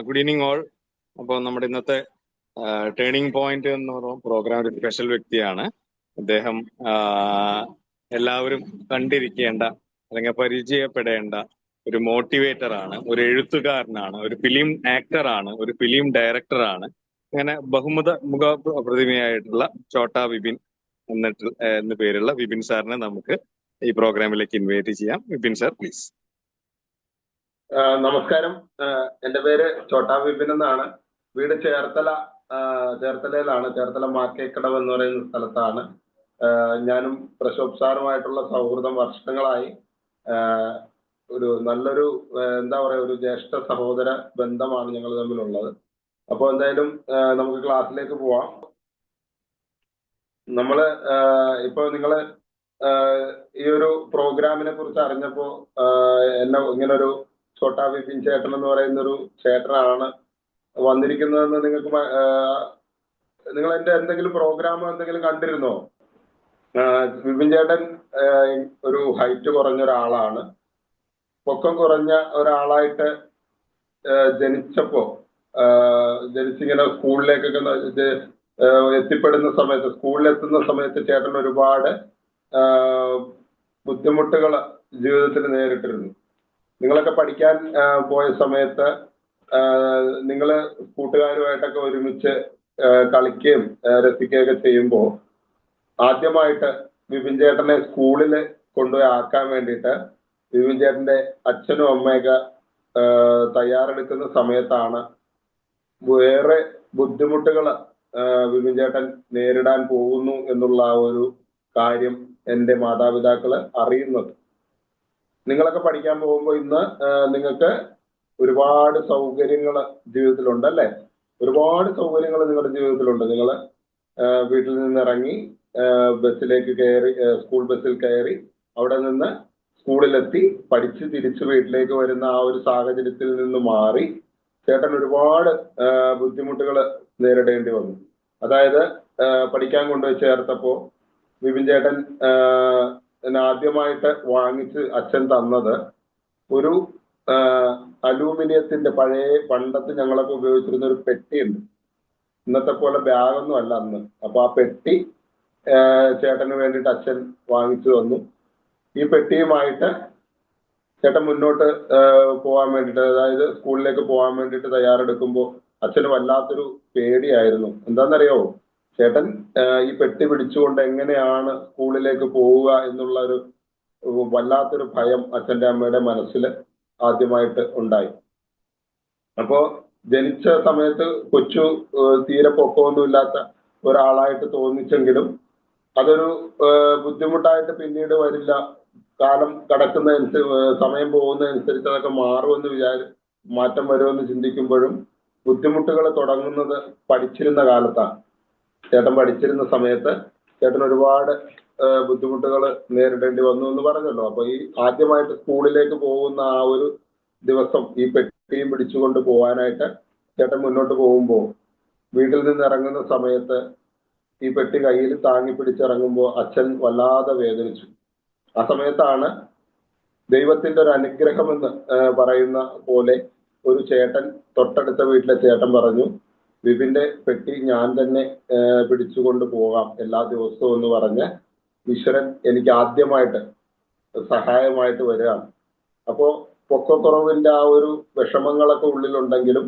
Good evening all. അപ്പോൾ നമ്മുടെ ഇന്നത്തെ ടേണിംഗ് പോയിന്റ് എന്ന് പറയുന്ന പ്രോഗ്രാം ഒരു സ്പെഷ്യൽ വ്യക്തിയാണ്. അദ്ദേഹം എല്ലാവരും കണ്ടിരിക്കേണ്ട അല്ലെങ്കിൽ പരിചയപ്പെടേണ്ട ഒരു മോട്ടിവേറ്റർ ആണ്, ഒരു എഴുത്തുകാരനാണ്, ഒരു ഫിലിം ആക്ടറാണ്, ഒരു ഫിലിം ഡയറക്ടറാണ്. അങ്ങനെ മുഖ പ്രതിമയായിട്ടുള്ള ചോട്ടാ വിപിൻ എന്ന പേരുള്ള വിപിൻ സാറിനെ നമുക്ക് ഈ പ്രോഗ്രാമിലേക്ക് ഇൻവൈറ്റ് ചെയ്യാം. Vipin sir, please. നമസ്കാരം. എൻ്റെ പേര് ചോട്ടാ വിപിൻ എന്നാണ്. വീട് ചേർത്തലയിലാണ്. ചേർത്തല മാക്കേക്കടവ് എന്ന് പറയുന്ന സ്ഥലത്താണ്. ഞാനും പ്രശോഭ് സാറുമായിട്ടുള്ള സൗഹൃദം വർഷങ്ങളായി. ഒരു നല്ലൊരു എന്താ പറയുക, ഒരു ജ്യേഷ്ഠ സഹോദര ബന്ധമാണ് ഞങ്ങൾ തമ്മിലുള്ളത്. അപ്പോൾ എന്തായാലും നമുക്ക് ക്ലാസ്സിലേക്ക് പോവാം. നമ്മള് ഇപ്പൊ നിങ്ങള് ഈ ഒരു പ്രോഗ്രാമിനെ കുറിച്ച് അറിഞ്ഞപ്പോ എന്നെ ഇങ്ങനൊരു ചോട്ടാ വിപിൻ ചേട്ടൻ എന്ന് പറയുന്ന ഒരു ചേട്ടനാണ് വന്നിരിക്കുന്നതെന്ന് നിങ്ങൾ എന്റെ എന്തെങ്കിലും പ്രോഗ്രാം എന്തെങ്കിലും കണ്ടിരുന്നോ? വിപിൻ ചേട്ടൻ ഒരു ഹൈറ്റ് കുറഞ്ഞ ഒരാളാണ്. പൊക്കം കുറഞ്ഞ ഒരാളായിട്ട് ജനിച്ചിങ്ങനെ സ്കൂളിലേക്കൊക്കെ എത്തിപ്പെടുന്ന സമയത്ത്, സ്കൂളിലെത്തുന്ന സമയത്ത് ചേട്ടൻ ഒരുപാട് ബുദ്ധിമുട്ടുകൾ ജീവിതത്തിൽ നേരിട്ടിരുന്നു. നിങ്ങളൊക്കെ പഠിക്കാൻ പോയ സമയത്ത് നിങ്ങൾ കൂട്ടുകാരുമായിട്ടൊക്കെ ഒരുമിച്ച് കളിക്കുകയും രസിക്കുകയൊക്കെ ചെയ്യുമ്പോൾ ആദ്യമായിട്ട് വിപിൻ ചേട്ടനെ സ്കൂളിൽ കൊണ്ടുപോയി ആക്കാൻ വേണ്ടിയിട്ട് വിപിൻ ചേട്ടന്റെ അച്ഛനും അമ്മയൊക്കെ തയ്യാറെടുക്കുന്ന സമയത്താണ് വേറെ ബുദ്ധിമുട്ടുകൾ വിപിൻ ചേട്ടൻ നേരിടാൻ പോകുന്നു എന്നുള്ള ആ ഒരു കാര്യം എൻ്റെ മാതാപിതാക്കള് അറിയുന്നത്. നിങ്ങളൊക്കെ പഠിക്കാൻ പോകുമ്പോൾ ഇന്ന് നിങ്ങൾക്ക് ഒരുപാട് സൗകര്യങ്ങൾ ജീവിതത്തിലുണ്ട്, അല്ലേ? ഒരുപാട് സൗകര്യങ്ങൾ നിങ്ങളുടെ ജീവിതത്തിലുണ്ട്. നിങ്ങൾ വീട്ടിൽ നിന്ന് ഇറങ്ങി ബസ്സിലേക്ക് കയറി, സ്കൂൾ ബസ്സിൽ കയറി അവിടെ നിന്ന് സ്കൂളിലെത്തി പഠിച്ച് തിരിച്ച് വീട്ടിലേക്ക് വരുന്ന ആ ഒരു സാഹചര്യത്തിൽ നിന്ന് മാറി ചേട്ടൻ ഒരുപാട് ബുദ്ധിമുട്ടുകൾ നേരിടേണ്ടി വന്നു. അതായത് പഠിക്കാൻ കൊണ്ടുപോയി ചേർത്തപ്പോൾ വിപിൻ ചേട്ടൻ ആദ്യമായിട്ട് വാങ്ങിച്ച് അച്ഛൻ തന്നത് ഒരു അലൂമിനിയത്തിന്റെ പണ്ടത്തെ ഞങ്ങളൊക്കെ ഉപയോഗിച്ചിരുന്ന ഒരു പെട്ടിയുണ്ട്. ഇന്നത്തെ പോലെ ബാഗൊന്നും അല്ല അന്ന്. അപ്പൊ ആ പെട്ടി ചേട്ടന് വേണ്ടിയിട്ട് അച്ഛൻ വാങ്ങിച്ചു തന്നു. ഈ പെട്ടിയുമായിട്ട് ചേട്ടൻ മുന്നോട്ട് പോകാൻ വേണ്ടിയിട്ട്, അതായത് സ്കൂളിലേക്ക് പോകാൻ വേണ്ടിയിട്ട് തയ്യാറെടുക്കുമ്പോൾ അച്ഛന് വല്ലാത്തൊരു പേടിയായിരുന്നു. എന്താണെന്നറിയാവോ? ചേട്ടൻ ഈ പെട്ടി പിടിച്ചുകൊണ്ട് എങ്ങനെയാണ് സ്കൂളിലേക്ക് പോവുക എന്നുള്ള ഒരു വല്ലാത്തൊരു ഭയം അച്ഛൻ്റെ അമ്മയുടെ മനസ്സിൽ ആദ്യമായിട്ട് ഉണ്ടായി. അപ്പോ ജനിച്ച സമയത്ത് തീരെ പൊക്കമൊന്നുമില്ലാത്ത ഒരാളായിട്ട് തോന്നിച്ചെങ്കിലും അതൊരു ബുദ്ധിമുട്ടായിട്ട് പിന്നീട് വരില്ല. കാലം സമയം പോകുന്നതനുസരിച്ച് അതൊക്കെ മാറുമെന്ന് മാറ്റം വരുമെന്ന് ചിന്തിക്കുമ്പോഴും ബുദ്ധിമുട്ടുകൾ തുടങ്ങുന്നത് പഠിച്ചിരുന്ന കാലത്താണ്. ചേട്ടൻ പഠിച്ചിരുന്ന സമയത്ത് ചേട്ടൻ ഒരുപാട് ബുദ്ധിമുട്ടുകൾ നേരിടേണ്ടി വന്നു എന്ന് പറഞ്ഞല്ലോ. അപ്പൊ ഈ ആദ്യമായിട്ട് സ്കൂളിലേക്ക് പോകുന്ന ആ ഒരു ദിവസം ഈ പെട്ടിയും പിടിച്ചുകൊണ്ട് പോകാനായിട്ട് ചേട്ടൻ മുന്നോട്ട് പോകുമ്പോൾ വീട്ടിൽ നിന്ന് ഇറങ്ങുന്ന സമയത്ത് ഈ പെട്ടി കയ്യിൽ താങ്ങി പിടിച്ചിറങ്ങുമ്പോൾ അച്ഛൻ വല്ലാതെ വേദനിച്ചു. ആ സമയത്താണ് ദൈവത്തിന്റെ ഒരു അനുഗ്രഹം എന്ന് പറയുന്ന പോലെ ഒരു ചേട്ടൻ, തൊട്ടടുത്ത വീട്ടിലെ ചേട്ടൻ പറഞ്ഞു, വിപിന്റെ പെട്ടി ഞാൻ തന്നെ പിടിച്ചുകൊണ്ട് പോകാം എല്ലാ ദിവസവും എന്ന് പറഞ്ഞ് ഈശ്വരൻ എനിക്ക് ആദ്യമായിട്ട് സഹായമായിട്ട് വരികയാണ്. അപ്പോ പൊക്കക്കുറവിന്റെ ആ ഒരു വിഷമങ്ങളൊക്കെ ഉള്ളിലുണ്ടെങ്കിലും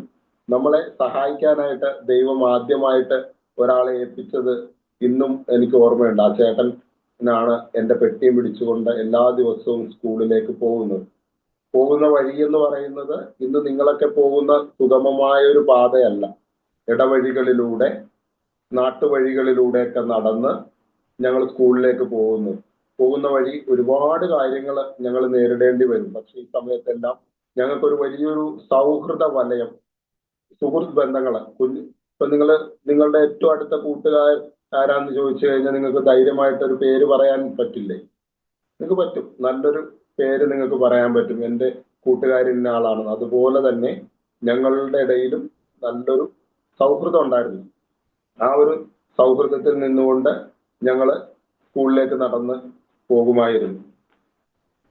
നമ്മളെ സഹായിക്കാനായിട്ട് ദൈവം ആദ്യമായിട്ട് ഒരാളെ ഏൽപ്പിച്ചത് ഇന്നും എനിക്ക് ഓർമ്മയുണ്ട്. ആ ചേട്ടനാണ് എൻ്റെ പെട്ടിയും പിടിച്ചുകൊണ്ട് എല്ലാ ദിവസവും സ്കൂളിലേക്ക് പോകുന്ന വഴി എന്ന് പറയുന്നത് ഇന്ന് നിങ്ങളൊക്കെ പോകുന്ന സുഗമമായ ഒരു പാതയല്ല. ഇടവഴികളിലൂടെ, നാട്ടുവഴികളിലൂടെയൊക്കെ നടന്ന് ഞങ്ങൾ സ്കൂളിലേക്ക് പോകുന്ന വഴി ഒരുപാട് കാര്യങ്ങൾ ഞങ്ങൾ നേരിടേണ്ടി വരും. പക്ഷെ ഈ സമയത്തെല്ലാം ഞങ്ങൾക്കൊരു വലിയൊരു സൗഹൃദ വലയം, സുഹൃത്ത് ബന്ധങ്ങള്. ഇപ്പൊ നിങ്ങളുടെ ഏറ്റവും അടുത്ത കൂട്ടുകാർ ആരാന്ന് ചോദിച്ചു കഴിഞ്ഞാൽ നിങ്ങൾക്ക് ധൈര്യമായിട്ടൊരു പേര് പറയാൻ പറ്റില്ലേ? നിങ്ങൾക്ക് പറ്റും. നല്ലൊരു പേര് നിങ്ങൾക്ക് പറയാൻ പറ്റും, എൻ്റെ കൂട്ടുകാരിന്ന ആളാണ്. അതുപോലെ തന്നെ ഞങ്ങളുടെ ഇടയിലും നല്ലൊരു സൗഹൃദം ഉണ്ടായിരുന്നു. ആ ഒരു സൗഹൃദത്തിൽ നിന്നുകൊണ്ട് ഞങ്ങള് സ്കൂളിലേക്ക് നടന്ന് പോകുമായിരുന്നു.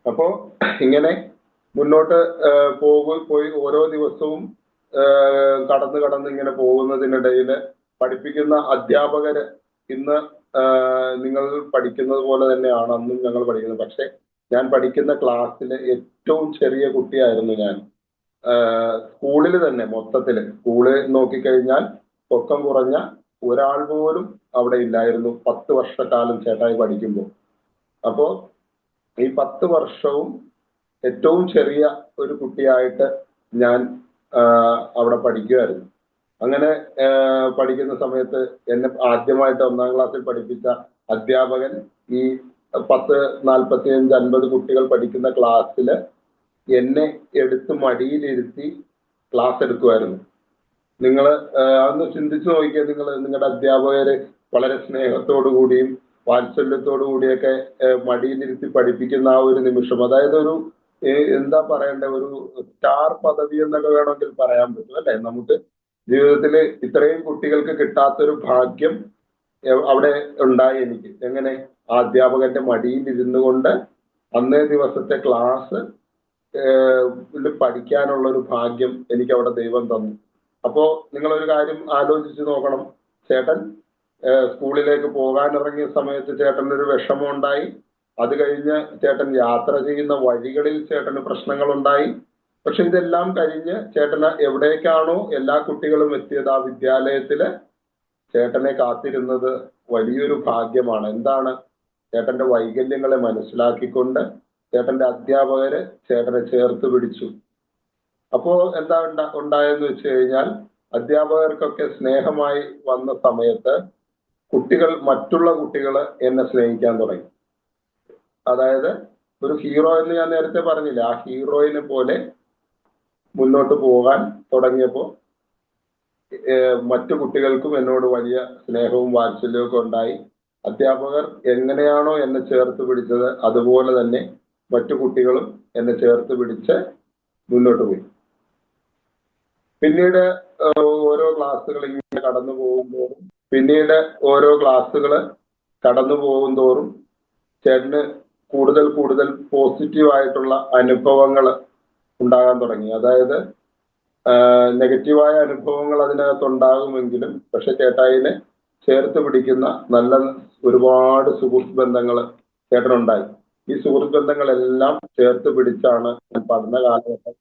അപ്പോ ഇങ്ങനെ മുന്നോട്ട് പോയി ഓരോ ദിവസവും കടന്ന് കടന്ന് ഇങ്ങനെ പോകുന്നതിനിടയിൽ പഠിപ്പിക്കുന്ന അധ്യാപകര് ഇന്ന് നിങ്ങൾ പഠിക്കുന്നത് പോലെ തന്നെയാണ് അന്നും ഞങ്ങൾ പഠിക്കുന്നത്. പക്ഷെ ഞാൻ പഠിക്കുന്ന ക്ലാസ്സിലെ ഏറ്റവും ചെറിയ കുട്ടിയായിരുന്നു ഞാൻ. സ്കൂളിൽ തന്നെ മൊത്തത്തില് സ്കൂളിൽ നോക്കിക്കഴിഞ്ഞാൽ പൊക്കം കുറഞ്ഞ ഒരാൾ പോലും അവിടെ ഇല്ലായിരുന്നു 10 വർഷക്കാലം ചേട്ടായി പഠിക്കുമ്പോൾ. അപ്പോ ഈ 10 വർഷവും ഏറ്റവും ചെറിയ ഒരു കുട്ടിയായിട്ട് ഞാൻ അവിടെ പഠിക്കുമായിരുന്നു. അങ്ങനെ പഠിക്കുന്ന സമയത്ത് എന്നെ ആദ്യമായിട്ട് 1-ാം ക്ലാസ്സിൽ പഠിപ്പിച്ച അധ്യാപകൻ ഈ 10, 45, 50 കുട്ടികൾ പഠിക്കുന്ന ക്ലാസ്സില് എന്നെ എടുത്ത് മടിയിലിരുത്തി ക്ലാസ് എടുക്കുമായിരുന്നു. നിങ്ങൾ അതൊന്ന് ചിന്തിച്ചു നോക്കിയാൽ നിങ്ങളുടെ അധ്യാപകര് വളരെ സ്നേഹത്തോടു കൂടിയും വാത്സല്യത്തോടു കൂടിയൊക്കെ മടിയിലിരുത്തി പഠിപ്പിക്കുന്ന ആ ഒരു നിമിഷം, അതായത് ഒരു എന്താ പറയണ്ടേ, ഒരു സ്റ്റാർ പദവി എന്നൊക്കെ വേണമെങ്കിൽ പറയാൻ പറ്റും അല്ലെ. നമുക്ക് ജീവിതത്തിൽ ഇത്രയും കുട്ടികൾക്ക് കിട്ടാത്തൊരു ഭാഗ്യം അവിടെ ഉണ്ടായി എനിക്ക്. എങ്ങനെ? ആ അധ്യാപകന്റെ മടിയിൽ ഇരുന്നു കൊണ്ട് അന്നേ ദിവസത്തെ ക്ലാസ് പഠിക്കാനുള്ള ഒരു ഭാഗ്യം എനിക്ക് അവിടെ ദൈവം തന്നു. അപ്പോ നിങ്ങളൊരു കാര്യം ആലോചിച്ച് നോക്കണം. ചേട്ടൻ സ്കൂളിലേക്ക് പോകാൻ ഇറങ്ങിയ സമയത്ത് ചേട്ടനൊരു വിഷമം ഉണ്ടായി. അത് കഴിഞ്ഞ് ചേട്ടൻ യാത്ര ചെയ്യുന്ന വഴികളിൽ ചേട്ടന് പ്രശ്നങ്ങൾ ഉണ്ടായി. പക്ഷെ ഇതെല്ലാം കഴിഞ്ഞ് ചേട്ടന് എവിടേക്കാണോ എല്ലാ കുട്ടികളും എത്തിയത്, ആ വിദ്യാലയത്തില് ചേട്ടനെ കാത്തിരുന്നത് വലിയൊരു ഭാഗ്യമാണ്. എന്താണ്? ചേട്ടന്റെ വൈകല്യങ്ങളെ മനസ്സിലാക്കിക്കൊണ്ട് ചേട്ടന്റെ അധ്യാപകര് ചേട്ടനെ ചേർത്ത് പിടിച്ചു. അപ്പോ എന്താ ഉണ്ടായെന്ന് വെച്ച് കഴിഞ്ഞാൽ, അധ്യാപകർക്കൊക്കെ സ്നേഹമായി വന്ന സമയത്ത് മറ്റുള്ള കുട്ടികൾ എന്നെ സ്നേഹിക്കാൻ തുടങ്ങി. അതായത് ഒരു ഹീറോ എന്ന് ഞാൻ നേരത്തെ പറഞ്ഞില്ല, ആ ഹീറോയിനെ പോലെ മുന്നോട്ട് പോകാൻ തുടങ്ങിയപ്പോൾ മറ്റു കുട്ടികൾക്കും എന്നോട് വലിയ സ്നേഹവും വാത്സല്യവും ഒക്കെ ഉണ്ടായി. അധ്യാപകർ എങ്ങനെയാണോ എന്നെ ചേർത്ത് പിടിച്ചത് അതുപോലെ തന്നെ മറ്റു കുട്ടികളും എന്നെ ചേർത്ത് പിടിച്ച് മുന്നോട്ട് പോയി. പിന്നീട് ഓരോ ക്ലാസ്സുകൾ ഇങ്ങനെ കടന്നു പോകും തോറും ചേട്ടന് കൂടുതൽ കൂടുതൽ പോസിറ്റീവ് ആയിട്ടുള്ള അനുഭവങ്ങൾ ഉണ്ടാകാൻ തുടങ്ങി. അതായത് നെഗറ്റീവായ അനുഭവങ്ങൾ അതിനകത്ത് ഉണ്ടാകുമെങ്കിലും പക്ഷെ ചേട്ടായിനെ ചേർത്ത് പിടിക്കുന്ന നല്ല ഒരുപാട് സുഹൃത്ത് ബന്ധങ്ങൾ ചേട്ടനുണ്ടായി. ഈ സുഹൃത്ത് ബന്ധങ്ങളെല്ലാം ചേർത്ത് പിടിച്ചാണ് ഞാൻ പഠന കാലഘട്ടം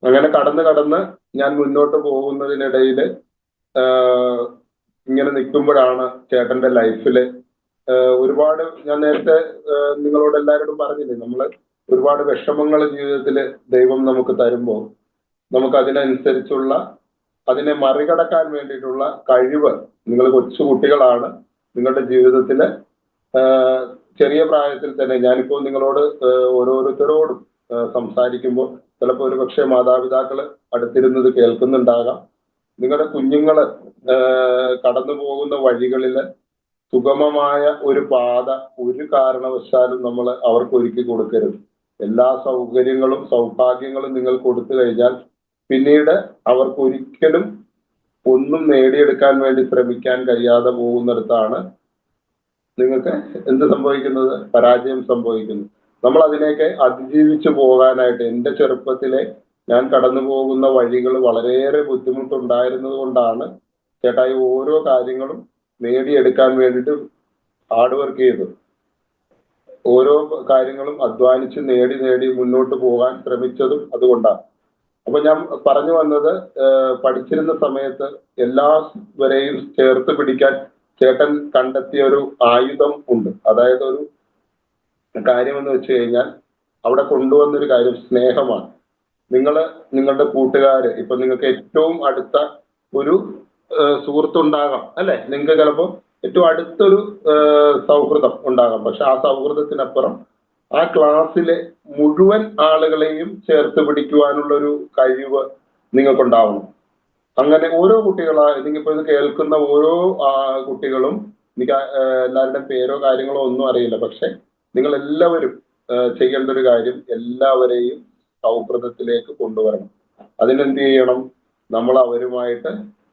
അങ്ങനെ കടന്ന് ഞാൻ മുന്നോട്ട് പോകുന്നതിനിടയിൽ ഇങ്ങനെ നിൽക്കുമ്പോഴാണ് ചേട്ടന്റെ ലൈഫില് ഒരുപാട്, ഞാൻ നേരത്തെ നിങ്ങളോട് എല്ലാവരോടും പറഞ്ഞില്ലേ, നമ്മള് ഒരുപാട് വിഷമങ്ങൾ ജീവിതത്തിൽ ദൈവം നമുക്ക് തരുമ്പോൾ നമുക്ക് അതിനനുസരിച്ചുള്ള അതിനെ മറികടക്കാൻ വേണ്ടിയിട്ടുള്ള കഴിവ്, നിങ്ങൾ കൊച്ചു കുട്ടികളാണ്, നിങ്ങളുടെ ജീവിതത്തില് ചെറിയ പ്രായത്തിൽ തന്നെ, ഞാനിപ്പോ നിങ്ങളോട് ഓരോരുത്തരോടും സംസാരിക്കുമ്പോൾ ചിലപ്പോൾ ഒരു പക്ഷേ മാതാപിതാക്കള് അടുത്തിരുന്നത് കേൾക്കുന്നുണ്ടാകാം. നിങ്ങളുടെ കുഞ്ഞുങ്ങള് കടന്നു പോകുന്ന വഴികളില് സുഗമമായ ഒരു പാത ഒരു കാരണവശാലും നമ്മൾ അവർക്ക് ഒരുക്കി കൊടുക്കരുത്. എല്ലാ സൗകര്യങ്ങളും സൗഭാഗ്യങ്ങളും നിങ്ങൾ കൊടുത്തു കഴിഞ്ഞാൽ പിന്നീട് അവർക്ക് ഒരിക്കലും ഒന്നും നേടിയെടുക്കാൻ വേണ്ടി ശ്രമിക്കാൻ കഴിയാതെ പോകുന്നിടത്താണ് നിങ്ങൾക്ക് എന്ത് സംഭവിക്കുന്നത്? പരാജയം സംഭവിക്കുന്നു. നമ്മൾ അതിനെയൊക്കെ അതിജീവിച്ചു പോകാനായിട്ട്, എൻ്റെ ചെറുപ്പത്തിലെ ഞാൻ കടന്നു പോകുന്ന വഴികൾ വളരെയേറെ ബുദ്ധിമുട്ടുണ്ടായിരുന്നത് കൊണ്ടാണ് ചേട്ടായി ഓരോ കാര്യങ്ങളും നേടിയെടുക്കാൻ വേണ്ടിയിട്ട് ഹാർഡ് വർക്ക് ചെയ്തത്. ഓരോ കാര്യങ്ങളും അധ്വാനിച്ച് നേടി മുന്നോട്ട് പോകാൻ ശ്രമിച്ചതും അതുകൊണ്ടാണ്. അപ്പൊ ഞാൻ പറഞ്ഞു വന്നത്, പഠിച്ചിരുന്ന സമയത്ത് എല്ലാവരെയും ചേർത്ത് പിടിക്കാൻ ചേട്ടൻ കണ്ടെത്തിയ ഒരു ആയുധം ഉണ്ട്. അതായത് ഒരു കാര്യം എന്ന് വെച്ച് കഴിഞ്ഞാൽ അവിടെ കൊണ്ടുവന്നൊരു കാര്യം സ്നേഹമാണ്. നിങ്ങളുടെ കൂട്ടുകാര്, ഇപ്പൊ നിങ്ങൾക്ക് ഏറ്റവും അടുത്ത ഒരു സുഹൃത്തുണ്ടാകാം അല്ലെ, നിങ്ങൾക്ക് ചിലപ്പോൾ ഏറ്റവും അടുത്തൊരു സൗഹൃദം ഉണ്ടാകാം. പക്ഷെ ആ സൗഹൃദത്തിനപ്പുറം ആ ക്ലാസ്സിലെ മുഴുവൻ ആളുകളെയും ചേർത്ത് പിടിക്കുവാനുള്ള ഒരു കഴിവ് നിങ്ങൾക്കുണ്ടാവണം. അങ്ങനെ ഓരോ നിങ്ങളിപ്പോ ഇത് കേൾക്കുന്ന ഓരോ കുട്ടികളും, എനിക്ക് എല്ലാവരുടെയും പേരോ കാര്യങ്ങളോ ഒന്നും അറിയില്ല, പക്ഷെ നിങ്ങൾ എല്ലാവരും ചെയ്യേണ്ട ഒരു കാര്യം, എല്ലാവരെയും സൗഹൃദത്തിലേക്ക് കൊണ്ടുവരണം. അതിനെന്ത് ചെയ്യണം? നമ്മൾ അവരുമായിട്ട്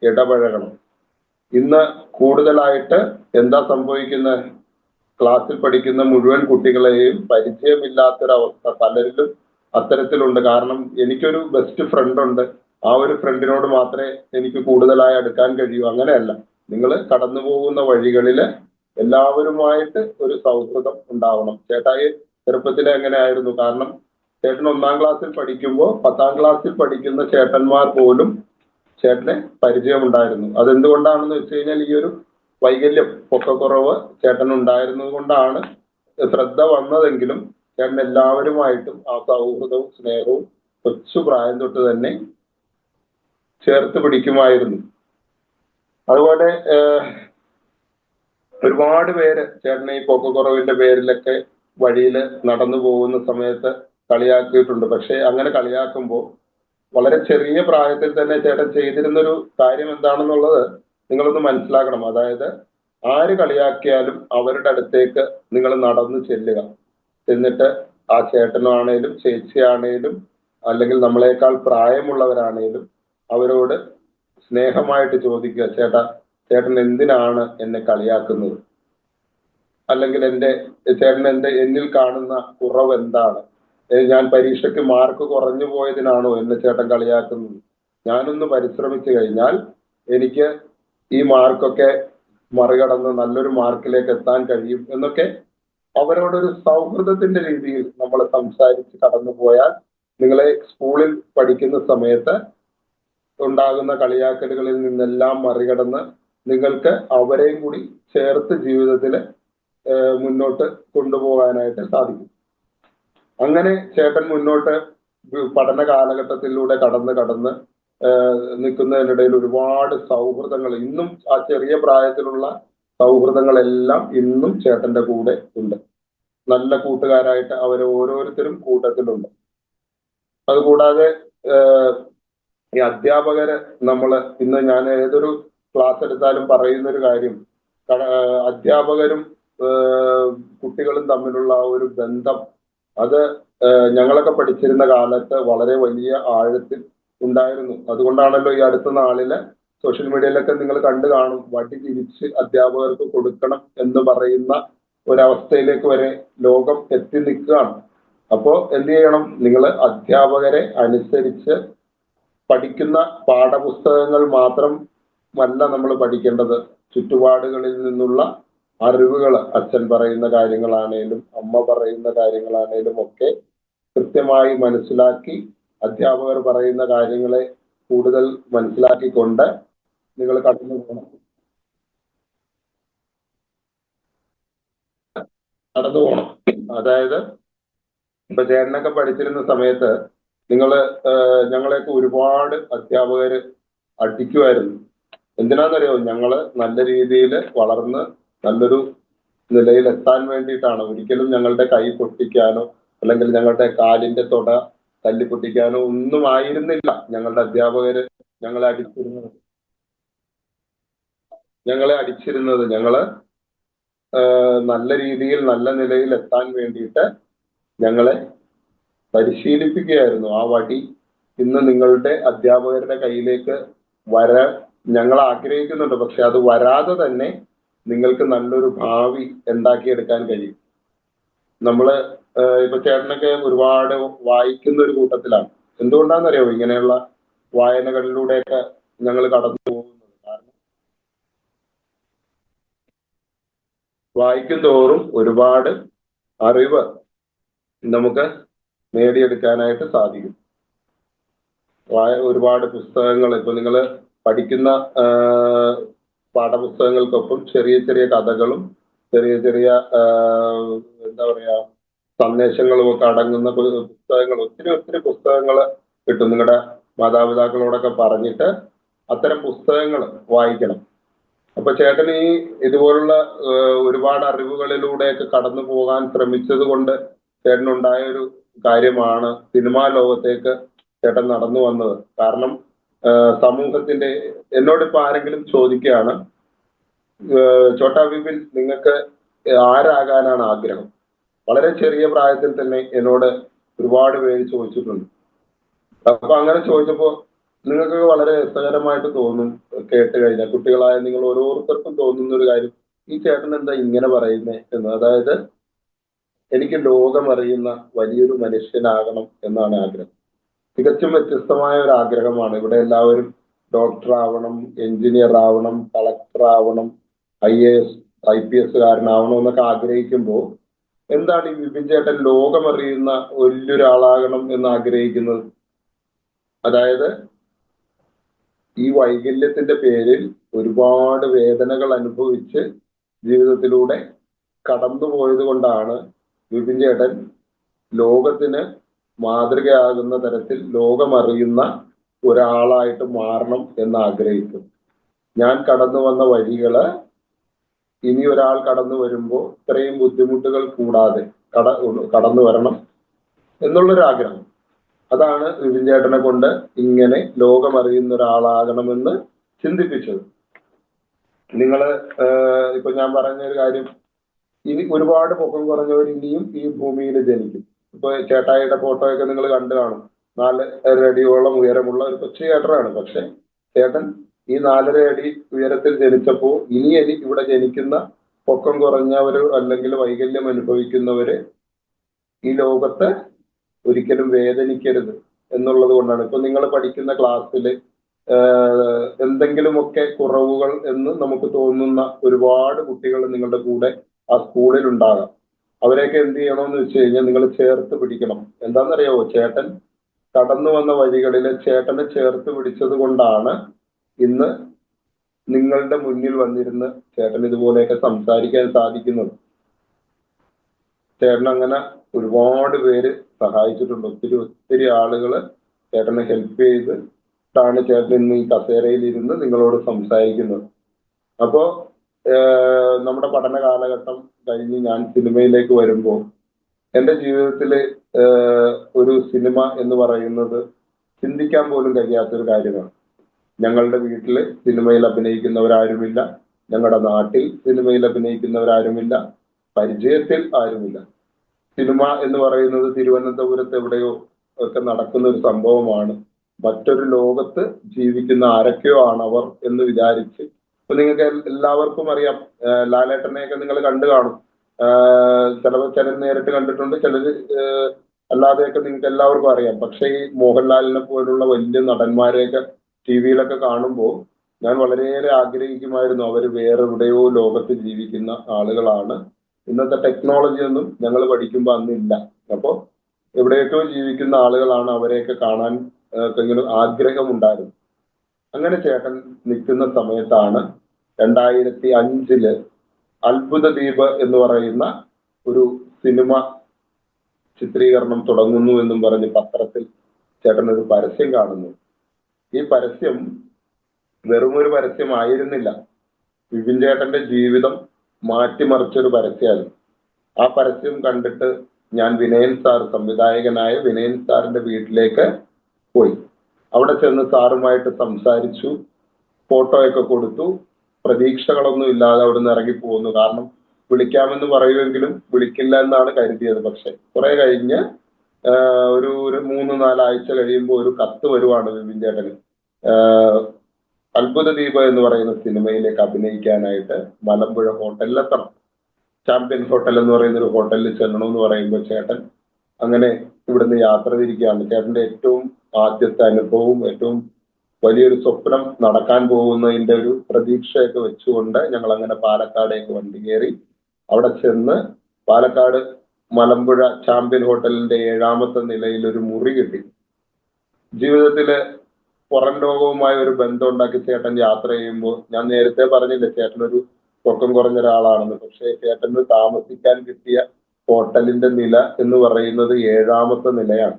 ഇടപഴകണം. ഇന്ന് കൂടുതലായിട്ട് എന്താ സംഭവിക്കുന്നത്? ക്ലാസ്സിൽ പഠിക്കുന്ന മുഴുവൻ കുട്ടികളെയും പരിചയമില്ലാത്തൊരവസ്ഥ. പലരിലും അത്തരത്തിലുണ്ട്. കാരണം എനിക്കൊരു ബെസ്റ്റ് ഫ്രണ്ട് ഉണ്ട്, ആ ഒരു ഫ്രണ്ടിനോട് മാത്രമേ എനിക്ക് കൂടുതലായി അടുക്കാൻ കഴിയൂ. അങ്ങനെയല്ല, നിങ്ങൾ കടന്നു പോകുന്ന വഴികളിൽ എല്ലാവരുമായിട്ട് ഒരു സൗഹൃദം ഉണ്ടാവണം. ചേട്ടായി ചെറുപ്പത്തിൽ എങ്ങനെയായിരുന്നു? കാരണം ചേട്ടൻ 1-ാം ക്ലാസ്സിൽ പഠിക്കുമ്പോൾ 10-ാം ക്ലാസ്സിൽ പഠിക്കുന്ന ചേട്ടന്മാർ പോലും ചേട്ടനെ പരിചയമുണ്ടായിരുന്നു. അതെന്തുകൊണ്ടാണെന്ന് വെച്ച് കഴിഞ്ഞാൽ ഈ ഒരു വൈകല്യം, പൊക്കക്കുറവ് ചേട്ടൻ ഉണ്ടായിരുന്നത് കൊണ്ടാണ് ശ്രദ്ധ വന്നതെങ്കിലും ചേട്ടൻ എല്ലാവരുമായിട്ടും ആ സൗഹൃദവും സ്നേഹവും കൊച്ചു പ്രായം തൊട്ട് തന്നെ ചേർത്ത് പിടിക്കുമായിരുന്നു. അതുപോലെ ഒരുപാട് പേര് ചേട്ടനെ ഈ പൊക്കക്കുറവിന്റെ പേരിലൊക്കെ വഴിയിൽ നടന്നു പോകുന്ന സമയത്ത് കളിയാക്കിയിട്ടുണ്ട്. പക്ഷെ അങ്ങനെ കളിയാക്കുമ്പോൾ വളരെ ചെറിയ പ്രായത്തിൽ തന്നെ ചേട്ടൻ ചെയ്തിരുന്നൊരു കാര്യം എന്താണെന്നുള്ളത് നിങ്ങളൊന്ന് മനസ്സിലാക്കണം. അതായത് ആര് കളിയാക്കിയാലും അവരുടെ അടുത്തേക്ക് നിങ്ങൾ നടന്നു ചെല്ലുക. എന്നിട്ട് ആ ചേട്ടനാണേലും ചേച്ചിയാണേലും അല്ലെങ്കിൽ നമ്മളെക്കാൾ പ്രായമുള്ളവരാണേലും അവരോട് സ്നേഹമായിട്ട് ചോദിക്കുക, ചേട്ടൻ എന്തിനാണ് എന്നെ കളിയാക്കുന്നത്? അല്ലെങ്കിൽ ചേട്ടൻ എന്നിൽ കാണുന്ന കുറവ് എന്താണ്? ഞാൻ പരീക്ഷയ്ക്ക് മാർക്ക് കുറഞ്ഞു പോയതിനാണോ എന്നെ ചേട്ടൻ കളിയാക്കുന്നത്? ഞാനൊന്ന് പരിശ്രമിച്ചു കഴിഞ്ഞാൽ എനിക്ക് ഈ മാർക്കൊക്കെ മറികടന്ന് നല്ലൊരു മാർക്കിലേക്ക് എത്താൻ കഴിയും എന്നൊക്കെ അവരോടൊരു സൗഹൃദത്തിന്റെ രീതിയിൽ നമ്മൾ സംസാരിച്ച് കടന്നു പോയാൽ നിങ്ങളെ സ്കൂളിൽ പഠിക്കുന്ന സമയത്ത് ഉണ്ടാകുന്ന കളിയാക്കലുകളിൽ നിന്നെല്ലാം മറികടന്ന് നിങ്ങൾക്ക് അവരെയും കൂടി ചേർത്ത് ജീവിതത്തിൽ മുന്നോട്ട് കൊണ്ടുപോകാനായിട്ട് സാധിക്കും. അങ്ങനെ ചേട്ടൻ മുന്നോട്ട് പഠന കാലഘട്ടത്തിലൂടെ കടന്ന് നിൽക്കുന്നതിനിടയിൽ ഒരുപാട് സൗഹൃദങ്ങൾ, ഇന്നും ആ ചെറിയ പ്രായത്തിലുള്ള സൗഹൃദങ്ങളെല്ലാം ഇന്നും ചേട്ടന്റെ കൂടെ ഉണ്ട്. നല്ല കൂട്ടുകാരായിട്ട് അവർ ഓരോരുത്തരും കൂട്ടത്തിലുണ്ട്. അതുകൂടാതെ ഈ അധ്യാപകര് ഇന്ന് ഞാൻ ഏതൊരു ക്ലാസ് എടുത്താലും പറയുന്ന ഒരു കാര്യം, അധ്യാപകരും കുട്ടികളും തമ്മിലുള്ള ഒരു ബന്ധം, അത് ഞങ്ങളൊക്കെ പഠിച്ചിരുന്ന കാലത്ത് വളരെ വലിയ ആഴത്തിൽ ഉണ്ടായിരുന്നു. അതുകൊണ്ടാണല്ലോ ഈ അടുത്ത നാളില് സോഷ്യൽ മീഡിയയിലൊക്കെ നിങ്ങൾ കണ്ടു കാണും, വടി തിരിച്ച് അധ്യാപകർക്ക് കൊടുക്കണം എന്ന് പറയുന്ന ഒരവസ്ഥയിലേക്ക് വരെ ലോകം എത്തി നിൽക്കുകയാണ്. അപ്പോ എന്ത് ചെയ്യണം? നിങ്ങൾ അധ്യാപകരെ അനുസരിച്ച് പഠിക്കുന്ന പാഠപുസ്തകങ്ങൾ മാത്രമല്ല നമ്മൾ പഠിക്കേണ്ടത്, ചുറ്റുപാടുകളിൽ നിന്നുള്ള അറിവുകൾ, അച്ഛൻ പറയുന്ന കാര്യങ്ങളാണേലും അമ്മ പറയുന്ന കാര്യങ്ങളാണേലും ഒക്കെ കൃത്യമായി മനസ്സിലാക്കി അധ്യാപകർ പറയുന്ന കാര്യങ്ങളെ കൂടുതൽ മനസ്സിലാക്കിക്കൊണ്ട് നിങ്ങൾ കടന്നു പോകണം. അതായത് ഇപ്പൊ ചേട്ടനൊക്കെ പഠിച്ചിരുന്ന സമയത്ത് ഞങ്ങളെയൊക്കെ ഒരുപാട് അധ്യാപകര് അടിക്കുമായിരുന്നു. എന്തിനാണെന്നറിയോ? ഞങ്ങള് നല്ല രീതിയിൽ വളർന്ന് നല്ലൊരു നിലയിൽ എത്താൻ വേണ്ടിയിട്ടാണ്. ഒരിക്കലും ഞങ്ങളുടെ കൈ പൊട്ടിക്കാനോ അല്ലെങ്കിൽ ഞങ്ങളുടെ കാലിന്റെ തൊട തല്ലി പൊട്ടിക്കാനോ ഒന്നും ആയിരുന്നില്ല ഞങ്ങളുടെ അധ്യാപകര് ഞങ്ങളെ അടിച്ചിരുന്നത്. ഞങ്ങള് നല്ല രീതിയിൽ നല്ല നിലയിൽ എത്താൻ വേണ്ടിയിട്ട് ഞങ്ങളെ പരിശീലിപ്പിക്കുകയായിരുന്നു. ആ വടി ഇന്ന് നിങ്ങളുടെ അധ്യാപകരുടെ കയ്യിലേക്ക് ഞങ്ങൾ ആഗ്രഹിക്കുന്നുണ്ട്. പക്ഷെ അത് വരാതെ തന്നെ നിങ്ങൾക്ക് നല്ലൊരു ഭാവി ഉണ്ടാക്കിയെടുക്കാൻ കഴിയും. ഇപ്പൊ ചേട്ടനൊക്കെ ഒരുപാട് വായിക്കുന്ന ഒരു കൂട്ടത്തിലാണ്. എന്തുകൊണ്ടാണെന്നറിയാമോ ഇങ്ങനെയുള്ള വായനകളിലൂടെയൊക്കെ ഞങ്ങൾ കടന്നു പോകുന്നത്? കാരണം വായിക്കും തോറും ഒരുപാട് അറിവ് നമുക്ക് നേടിയെടുക്കാനായിട്ട് സാധിക്കും. ഒരുപാട് പുസ്തകങ്ങൾ, ഇപ്പൊ നിങ്ങൾ പഠിക്കുന്ന പാഠപുസ്തകങ്ങൾക്കൊപ്പം ചെറിയ ചെറിയ കഥകളും ചെറിയ ചെറിയ എന്താ പറയാ സന്ദേശങ്ങളും ഒക്കെ അടങ്ങുന്ന പുസ്തകങ്ങൾ, ഒത്തിരി പുസ്തകങ്ങൾ കിട്ടും. നിങ്ങളുടെ മാതാപിതാക്കളോടൊക്കെ പറഞ്ഞിട്ട് അത്തരം പുസ്തകങ്ങൾ വായിക്കണം. അപ്പൊ ചേട്ടൻ ഇതുപോലുള്ള ഒരുപാട് അറിവുകളിലൂടെയൊക്കെ കടന്നു പോകാൻ ശ്രമിച്ചത് കൊണ്ട് ചേട്ടനുണ്ടായ ഒരു കാര്യമാണ് സിനിമാ ലോകത്തേക്ക് ചേട്ടൻ നടന്നു വന്നത്. കാരണം സമൂഹത്തിന്റെ, എന്നോടിപ്പോ ആരെങ്കിലും ചോദിക്കുകയാണ്, ചോട്ടാ ഭീമിൽ നിങ്ങൾക്ക് ആരാകാനാണ് ആഗ്രഹം? വളരെ ചെറിയ പ്രായത്തിൽ തന്നെ എന്നോട് ഒരുപാട് പേര് ചോദിച്ചിട്ടുണ്ട്. അപ്പൊ അങ്ങനെ ചോദിച്ചപ്പോ നിങ്ങൾക്കൊക്കെ വളരെ രസകരമായിട്ട് തോന്നും കേട്ട് കഴിഞ്ഞാൽ. കുട്ടികളായ നിങ്ങൾ ഓരോരുത്തർക്കും തോന്നുന്ന ഒരു കാര്യം, ഈ ചേട്ടൻ എന്താ ഇങ്ങനെ പറയുന്നേ എന്ന്. അതായത് എനിക്ക് ലോകമറിയുന്ന വലിയൊരു മനുഷ്യനാകണം എന്നാണ് ആഗ്രഹം. തികച്ചും വ്യത്യസ്തമായ ഒരു ആഗ്രഹമാണ്. ഇവിടെ എല്ലാവരും ഡോക്ടർ ആവണം, എഞ്ചിനീയർ ആവണം, കളക്ടർ ആവണം, IAS IPS കാരനാവണം എന്നൊക്കെ ആഗ്രഹിക്കുമ്പോൾ എന്താണ് ഈ വിപിൻ ചേട്ടൻ ലോകമറിയുന്ന വലിയൊരാളാകണം എന്ന് ആഗ്രഹിക്കുന്നത്? അതായത് ഈ വൈകല്യത്തിന്റെ പേരിൽ ഒരുപാട് വേദനകൾ അനുഭവിച്ച് ജീവിതത്തിലൂടെ കടന്നുപോയത് കൊണ്ടാണ് വിപിൻ ചേട്ടൻ ലോകത്തിന് മാതൃകയാകുന്ന തരത്തിൽ ലോകമറിയുന്ന ഒരാളായിട്ട് മാറണം എന്ന് ആഗ്രഹിക്കും. ഞാൻ കടന്നു വന്ന വഴികള് ഇനി ഒരാൾ കടന്നു വരുമ്പോൾ ഇത്രയും ബുദ്ധിമുട്ടുകൾ കൂടാതെ കടന്നു വരണം എന്നുള്ളൊരാഗ്രഹം. അതാണ് വിപിൻ ചേട്ടനെ കൊണ്ട് ഇങ്ങനെ ലോകമറിയുന്ന ഒരാളാകണമെന്ന് ചിന്തിപ്പിച്ചത്. നിങ്ങള് ഇപ്പൊ ഞാൻ പറഞ്ഞ ഒരു കാര്യം, ഇനി ഒരുപാട് പൊക്കം കുറഞ്ഞവർ ഇനിയും ഈ ഭൂമിയിൽ ജനിക്കും. ഇപ്പൊ ചേട്ടായിയുടെ ഫോട്ടോയൊക്കെ നിങ്ങൾ കണ്ടു കാണും. 4 അടിയോളം ഉയരമുള്ള ഒരു കൊച്ചു ചേട്ടനാണ്. പക്ഷെ ചേട്ടൻ ഈ 4.5 അടി ഉയരത്തിൽ ജനിച്ചപ്പോ ഇനി ഇവിടെ ജനിക്കുന്ന പൊക്കം കുറഞ്ഞവര് അല്ലെങ്കിൽ വൈകല്യം അനുഭവിക്കുന്നവര് ഈ ലോകത്ത് ഒരിക്കലും വേദനിക്കരുത് എന്നുള്ളത് കൊണ്ടാണ്. ഇപ്പൊ നിങ്ങൾ പഠിക്കുന്ന ക്ലാസ്സിൽ എന്തെങ്കിലുമൊക്കെ കുറവുകൾ എന്ന് നമുക്ക് തോന്നുന്ന ഒരുപാട് കുട്ടികൾ നിങ്ങളുടെ കൂടെ ആ സ്കൂളിൽ ഉണ്ടാകാം. അവരെയൊക്കെ എന്ത് ചെയ്യണമെന്ന് വെച്ച് കഴിഞ്ഞാൽ നിങ്ങൾ ചേർത്ത് പിടിക്കണം. എന്താണെന്നറിയാവോ? ചേട്ടൻ കടന്നു വന്ന വഴികളിൽ ചേട്ടനെ ചേർത്ത് പിടിച്ചത് കൊണ്ടാണ് ഇന്ന് നിങ്ങളുടെ മുന്നിൽ വന്നിരുന്ന് ചേട്ടൻ ഇതുപോലെയൊക്കെ സംസാരിക്കാൻ സാധിക്കുന്നത്. ചേട്ടൻ അങ്ങനെ ഒരുപാട് പേര് സഹായിച്ചിട്ടുണ്ട്. ഒത്തിരി ആളുകള് ചേട്ടനെ ഹെൽപ്പ് ചെയ്തിട്ടാണ് ചേട്ടൻ ഇന്ന് ഈ കസേരയിൽ ഇരുന്ന് നിങ്ങളോട് സംസാരിക്കുന്നത്. അപ്പോ നമ്മുടെ പഠന കാലഘട്ടം കഴിഞ്ഞ് ഞാൻ സിനിമയിലേക്ക് വരുമ്പോൾ എൻ്റെ ജീവിതത്തില് ഒരു സിനിമ എന്ന് പറയുന്നത് ചിന്തിക്കാൻ പോലും കഴിയാത്തൊരു കാര്യമാണ്. ഞങ്ങളുടെ വീട്ടില് സിനിമയിൽ അഭിനയിക്കുന്നവരാരുമില്ല, ഞങ്ങളുടെ നാട്ടിൽ സിനിമയിൽ അഭിനയിക്കുന്നവരാരുമില്ല, പരിചയത്തിൽ ആരുമില്ല. സിനിമ എന്ന് പറയുന്നത് തിരുവനന്തപുരത്ത് എവിടെയോ ഒക്കെ നടക്കുന്ന ഒരു സംഭവമാണ്. മറ്റൊരു ലോകത്ത് ജീവിക്കുന്ന ആരൊക്കെയോ ആണവർ എന്ന് വിചാരിച്ച്, ഇപ്പൊ നിങ്ങൾക്ക് എല്ലാവർക്കും അറിയാം, ലാലേട്ടനെയൊക്കെ നിങ്ങൾ കണ്ടു കാണും. ചിലർ നേരിട്ട് കണ്ടിട്ടുണ്ട്, ചിലര് അല്ലാതെയൊക്കെ നിങ്ങൾക്ക് എല്ലാവർക്കും അറിയാം. പക്ഷെ ഈ മോഹൻലാലിനെ പോലുള്ള വലിയ നടന്മാരെയൊക്കെ TV-യിലൊക്കെ കാണുമ്പോൾ ഞാൻ വളരെയേറെ ആഗ്രഹിക്കുമായിരുന്നു അവർ വേറെ എവിടെയോ ലോകത്ത് ജീവിക്കുന്ന ആളുകളാണ്. ഇന്നത്തെ ടെക്നോളജി ഒന്നും ഞങ്ങൾ പഠിക്കുമ്പോൾ അന്നില്ല. അപ്പോൾ എവിടെയൊക്കെയോ ജീവിക്കുന്ന ആളുകളാണ്, അവരെയൊക്കെ കാണാൻ എന്തെങ്കിലും ആഗ്രഹമുണ്ടായിരുന്നു. അങ്ങനെ ചേട്ടൻ നിൽക്കുന്ന സമയത്താണ് 2005 അത്ഭുത ദ്വീപ് എന്ന് പറയുന്ന ഒരു സിനിമ ചിത്രീകരണം തുടങ്ങുന്നു എന്നും പറഞ്ഞ് പത്രത്തിൽ ചേട്ടൻ ഒരു പരസ്യം കാണുന്നു. ഈ പരസ്യം വെറുമൊരു പരസ്യമായിരുന്നില്ല, വിപിൻ ചേട്ടന്റെ ജീവിതം മാറ്റിമറിച്ചൊരു പരസ്യമായിരുന്നു. ആ പരസ്യം കണ്ടിട്ട് ഞാൻ വിനയൻ സാർ, സംവിധായകനായ വിനയൻ സാറിന്റെ വീട്ടിലേക്ക് പോയി. അവിടെ ചെന്ന് സാറുമായിട്ട് സംസാരിച്ചു, ഫോട്ടോയൊക്കെ കൊടുത്തു. പ്രതീക്ഷകളൊന്നും ഇല്ലാതെ അവിടെ നിന്ന് ഇറങ്ങി പോകുന്നു. കാരണം വിളിക്കാമെന്ന് പറയുമെങ്കിലും വിളിക്കില്ല എന്നാണ് കരുതിയത്. പക്ഷെ കുറെ കഴിഞ്ഞ് ഒരു 3-4 ആഴ്ച കഴിയുമ്പോൾ ഒരു കത്ത് വരുവാണ് വിപിൻ ചേട്ടന്. അത്ഭുത ദ്വീപ് എന്ന് പറയുന്ന സിനിമയിലേക്ക് അഭിനയിക്കാനായിട്ട് മലമ്പുഴ ഹോട്ടലിൽ എത്തണം. ചാമ്പ്യൻ ഹോട്ടൽ എന്ന് പറയുന്ന ഒരു ഹോട്ടലിൽ ചെല്ലണമെന്ന് പറയുമ്പോൾ ചേട്ടൻ അങ്ങനെ ഇവിടുന്ന് യാത്ര തിരിക്കുകയാണ്. ചേട്ടന്റെ ഏറ്റവും ആദ്യത്തെ അനുഭവവും ഏറ്റവും വലിയൊരു സ്വപ്നം നടക്കാൻ പോകുന്നതിന്റെ ഒരു പ്രതീക്ഷയൊക്കെ വെച്ചുകൊണ്ട് ഞങ്ങൾ അങ്ങനെ പാലക്കാടേക്ക് വണ്ടി കയറി. അവിടെ ചെന്ന് പാലക്കാട് മലമ്പുഴ ചാമ്പ്യൻ ഹോട്ടലിന്റെ 7ാമത്തെ നിലയിൽ ഒരു മുറി കിട്ടി. ജീവിതത്തില് പുറം ലോകവുമായി ഒരു ബന്ധം ഉണ്ടാക്കി ചേട്ടൻ യാത്ര ചെയ്യുമ്പോൾ, ഞാൻ നേരത്തെ പറഞ്ഞില്ലേ ചേട്ടനൊരു പൊക്കം കുറഞ്ഞ ഒരാളാണെന്ന്, പക്ഷേ ചേട്ടന് താമസിക്കാൻ കിട്ടിയ ഹോട്ടലിന്റെ നില എന്ന് പറയുന്നത് 7ാമത്തെ നിലയാണ്.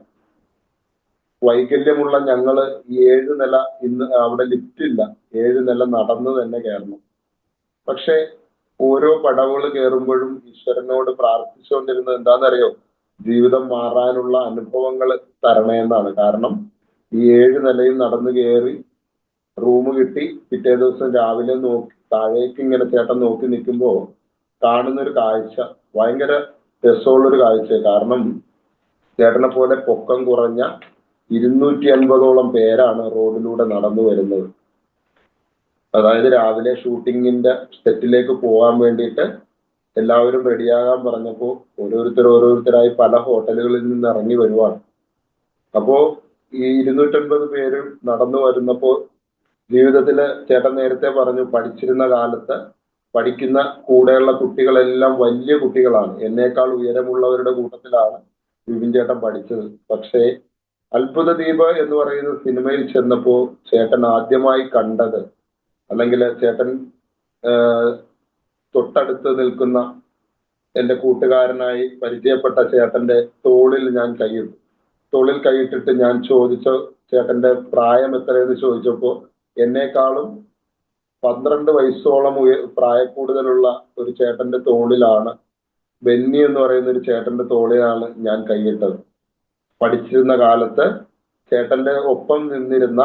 വൈകല്യമുള്ള ഞങ്ങള് ഈ 7 നില, ഇന്ന് അവിടെ ലിഫ്റ്റ് ഇല്ല, 7 നില നടന്നു തന്നെ കയറണം. പക്ഷെ ഓരോ പടവുകൾ കയറുമ്പോഴും ഈശ്വരനോട് പ്രാർത്ഥിച്ചുകൊണ്ടിരുന്നത് എന്താണെന്നറിയോ? ജീവിതം മാറാനുള്ള അനുഭവങ്ങൾ തരണേന്നാണ്. കാരണം ഈ 7 നിലയിൽ നടന്നു കയറി റൂം കിട്ടി. പിറ്റേ ദിവസം രാവിലെ നോക്കി താഴേക്ക് ഇങ്ങനെ ചേട്ടൻ നോക്കി നിൽക്കുമ്പോ കാണുന്നൊരു കാഴ്ച ഭയങ്കര രസമുള്ളൊരു കാഴ്ച. കാരണം ചേട്ടനെ പോലെ പൊക്കം കുറഞ്ഞ 250ഓളം പേരാണ് റോഡിലൂടെ നടന്നു വരുന്നത്. അതായത് രാവിലെ ഷൂട്ടിങ്ങിന്റെ സെറ്റിലേക്ക് പോകാൻ വേണ്ടിയിട്ട് എല്ലാവരും റെഡിയാകാൻ പറഞ്ഞപ്പോൾ ഓരോരുത്തരായി പല ഹോട്ടലുകളിൽ നിന്ന് ഇറങ്ങി വരുവാണ്. അപ്പോ ഈ 250 പേര് നടന്നു വരുന്നപ്പോൾ ജീവിതത്തില് ചേട്ടൻ നേരത്തെ പറഞ്ഞു, പഠിച്ചിരുന്ന കാലത്ത് പഠിക്കുന്ന കൂടെയുള്ള കുട്ടികളെല്ലാം വലിയ കുട്ടികളാണ്. എന്നേക്കാൾ ഉയരമുള്ളവരുടെ കൂട്ടത്തിലാണ് വിപിൻ ചേട്ടൻ പഠിച്ചത്. പക്ഷേ അത്ഭുത ദ്വീപ് എന്ന് പറയുന്ന സിനിമയിൽ ചെന്നപ്പോ ചേട്ടൻ ആദ്യമായി കണ്ടത്, അല്ലെങ്കിൽ ചേട്ടൻ തൊട്ടടുത്ത് നിൽക്കുന്ന എന്റെ കൂട്ടുകാരനായി പരിചയപ്പെട്ട ചേട്ടന്റെ തോളിൽ ഞാൻ കൈയിട്ടു. തോളിൽ കൈയിട്ടിട്ട് ഞാൻ ചോദിച്ച ചേട്ടന്റെ പ്രായം എത്രയെന്ന് ചോദിച്ചപ്പോ എന്നേക്കാളും 12 വയസ്സോളം പ്രായക്കൂടുതലുള്ള ഒരു ചേട്ടന്റെ തോളിലാണ്, ബെന്നി എന്ന് പറയുന്ന ഒരു ചേട്ടന്റെ തോളിലാണ് ഞാൻ കൈയിട്ടത്. പഠിച്ചിരുന്ന കാലത്ത് ചേട്ടന്റെ ഒപ്പം നിന്നിരുന്ന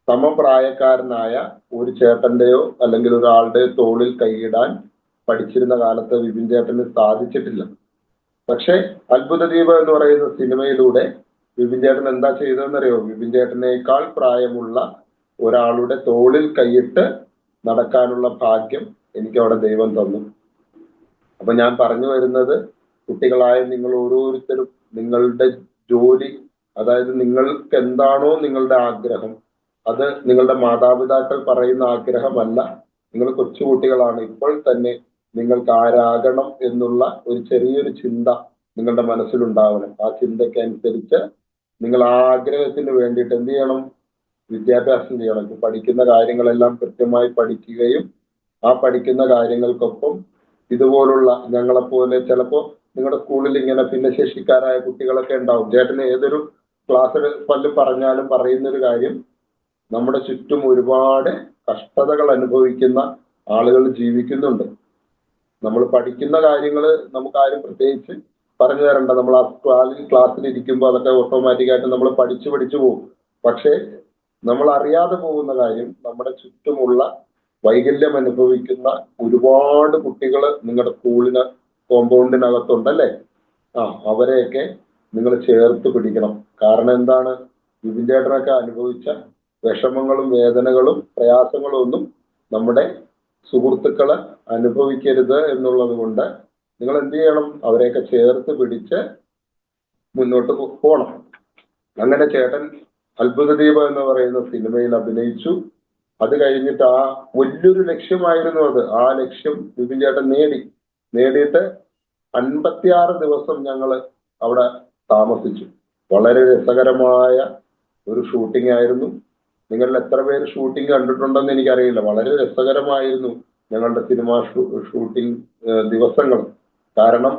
സമപ്രായക്കാരനായ ഒരു ചേട്ടന്റെയോ അല്ലെങ്കിൽ ഒരാളുടെയോ തോളിൽ കൈയിടാൻ പഠിച്ചിരുന്ന കാലത്ത് വിപിൻ ചേട്ടന് സാധിച്ചിട്ടില്ല. പക്ഷെ അത്ഭുത ദ്വീപ് എന്ന് പറയുന്ന സിനിമയിലൂടെ വിപിൻ ചേട്ടൻ എന്താ ചെയ്തതെന്നറിയോ? വിപിൻ ചേട്ടനേക്കാൾ പ്രായമുള്ള ഒരാളുടെ തോളിൽ കൈയിട്ട് നടക്കാനുള്ള ഭാഗ്യം എനിക്ക് അവിടെ ദൈവം തന്നു. അപ്പൊ ഞാൻ പറഞ്ഞു വരുന്നത്, കുട്ടികളായ നിങ്ങൾ ഓരോരുത്തരും നിങ്ങളുടെ ജോലി, അതായത് നിങ്ങൾക്ക് എന്താണോ നിങ്ങളുടെ ആഗ്രഹം, അത് നിങ്ങളുടെ മാതാപിതാക്കൾ പറയുന്ന ആഗ്രഹമല്ല. നിങ്ങൾ കൊച്ചുകുട്ടികളാണ്. ഇപ്പോൾ തന്നെ നിങ്ങൾക്ക് ആരാകണം എന്നുള്ള ഒരു ചെറിയൊരു ചിന്ത നിങ്ങളുടെ മനസ്സിലുണ്ടാവണം. ആ ചിന്തയ്ക്ക് അനുസരിച്ച് നിങ്ങൾ ആ ആഗ്രഹത്തിന് വേണ്ടിയിട്ട് എന്ത് ചെയ്യണം? വിദ്യാഭ്യാസം ചെയ്യണം. പഠിക്കുന്ന കാര്യങ്ങളെല്ലാം കൃത്യമായി പഠിക്കുകയും ആ പഠിക്കുന്ന കാര്യങ്ങൾക്കൊപ്പം ഇതുപോലുള്ള ഞങ്ങളെപ്പോലെ ചിലപ്പോ നിങ്ങളുടെ സ്കൂളിൽ ഇങ്ങനെ ഭിന്നശേഷിക്കാരായ കുട്ടികളൊക്കെ ഉണ്ടാവും. ചേട്ടന് ഏതൊരു ക്ലാസ്സിൽ പല്ല് പറഞ്ഞാലും പറയുന്ന ഒരു കാര്യം, നമ്മുടെ ചുറ്റും ഒരുപാട് കഷ്ടതകൾ അനുഭവിക്കുന്ന ആളുകൾ ജീവിക്കുന്നുണ്ട്. നമ്മൾ പഠിക്കുന്ന കാര്യങ്ങൾ നമുക്കാരും പ്രത്യേകിച്ച് പറഞ്ഞു തരണ്ട. നമ്മൾ ആ ക്ലാസ്സിൽ ഇരിക്കുമ്പോൾ അതൊക്കെ ഓട്ടോമാറ്റിക്കായിട്ട് നമ്മൾ പഠിച്ചു പോകും. പക്ഷേ നമ്മൾ അറിയാതെ പോകുന്ന കാര്യം, നമ്മുടെ ചുറ്റുമുള്ള വൈകല്യം അനുഭവിക്കുന്ന ഒരുപാട് കുട്ടികൾ നിങ്ങളുടെ സ്കൂളിന് കോമ്പൗണ്ടിനകത്തുണ്ടല്ലേ. അവരെയൊക്കെ നിങ്ങൾ ചേർത്ത് പിടിക്കണം. കാരണം എന്താണ്? വിപിൻ ചേട്ടനൊക്കെ അനുഭവിച്ച വിഷമങ്ങളും വേദനകളും പ്രയാസങ്ങളും ഒന്നും നമ്മുടെ സുഹൃത്തുക്കള് അനുഭവിക്കരുത് എന്നുള്ളത് കൊണ്ട് നിങ്ങൾ എന്ത് ചെയ്യണം? അവരെയൊക്കെ ചേർത്ത് പിടിച്ച് മുന്നോട്ട് പോകണം. അങ്ങനെ ചേട്ടൻ അത്ഭുത ദ്വീപ് എന്ന് പറയുന്ന സിനിമയിൽ അഭിനയിച്ചു. അത് കഴിഞ്ഞിട്ട് ആ വലിയൊരു ലക്ഷ്യമായിരുന്നു അത്. ആ ലക്ഷ്യം വിപിൻ ചേട്ടൻ നേടിയിട്ട് 56 ദിവസം ഞങ്ങൾ അവിടെ താമസിച്ചു. വളരെ രസകരമായ ഒരു ഷൂട്ടിംഗ് ആയിരുന്നു. നിങ്ങളിൽ എത്ര പേര് ഷൂട്ടിംഗ് കണ്ടിട്ടുണ്ടെന്ന് എനിക്കറിയില്ല. വളരെ രസകരമായിരുന്നു ഞങ്ങളുടെ സിനിമ ഷൂട്ടിംഗ് ദിവസങ്ങൾ. കാരണം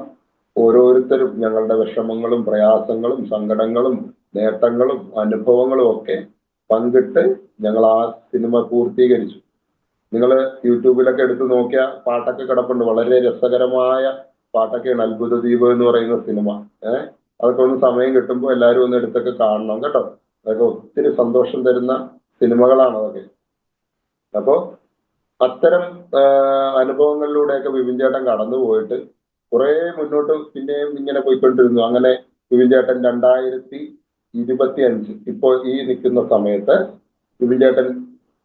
ഓരോരുത്തരും ഞങ്ങളുടെ വിഷമങ്ങളും പ്രയാസങ്ങളും സങ്കടങ്ങളും നേട്ടങ്ങളും അനുഭവങ്ങളും ഒക്കെ പങ്കിട്ട് ഞങ്ങൾ ആ സിനിമ പൂർത്തീകരിച്ചു. നിങ്ങൾ യൂട്യൂബിലൊക്കെ എടുത്ത് നോക്കിയ പാട്ടൊക്കെ കിടപ്പുണ്ട്. വളരെ രസകരമായ പാട്ടൊക്കെയാണ് അത്ഭുത ദ്വീപ് എന്ന് പറയുന്ന സിനിമ. അതൊക്കെ ഒന്ന് സമയം കിട്ടുമ്പോൾ എല്ലാവരും ഒന്ന് എടുത്തൊക്കെ കാണണം കേട്ടോ. അതൊക്കെ ഒത്തിരി സന്തോഷം തരുന്ന സിനിമകളാണ് അതൊക്കെ. അപ്പോ അത്തരം അനുഭവങ്ങളിലൂടെയൊക്കെ വിപിൻ ചേട്ടൻ കടന്നു പോയിട്ട് കുറെ മുന്നോട്ട് പിന്നെയും ഇങ്ങനെ പോയിക്കൊണ്ടിരുന്നു. അങ്ങനെ വിപിൻ ചേട്ടൻ 2025 ഇപ്പോൾ ഈ നിൽക്കുന്ന സമയത്ത് വിപിൻ ചേട്ടൻ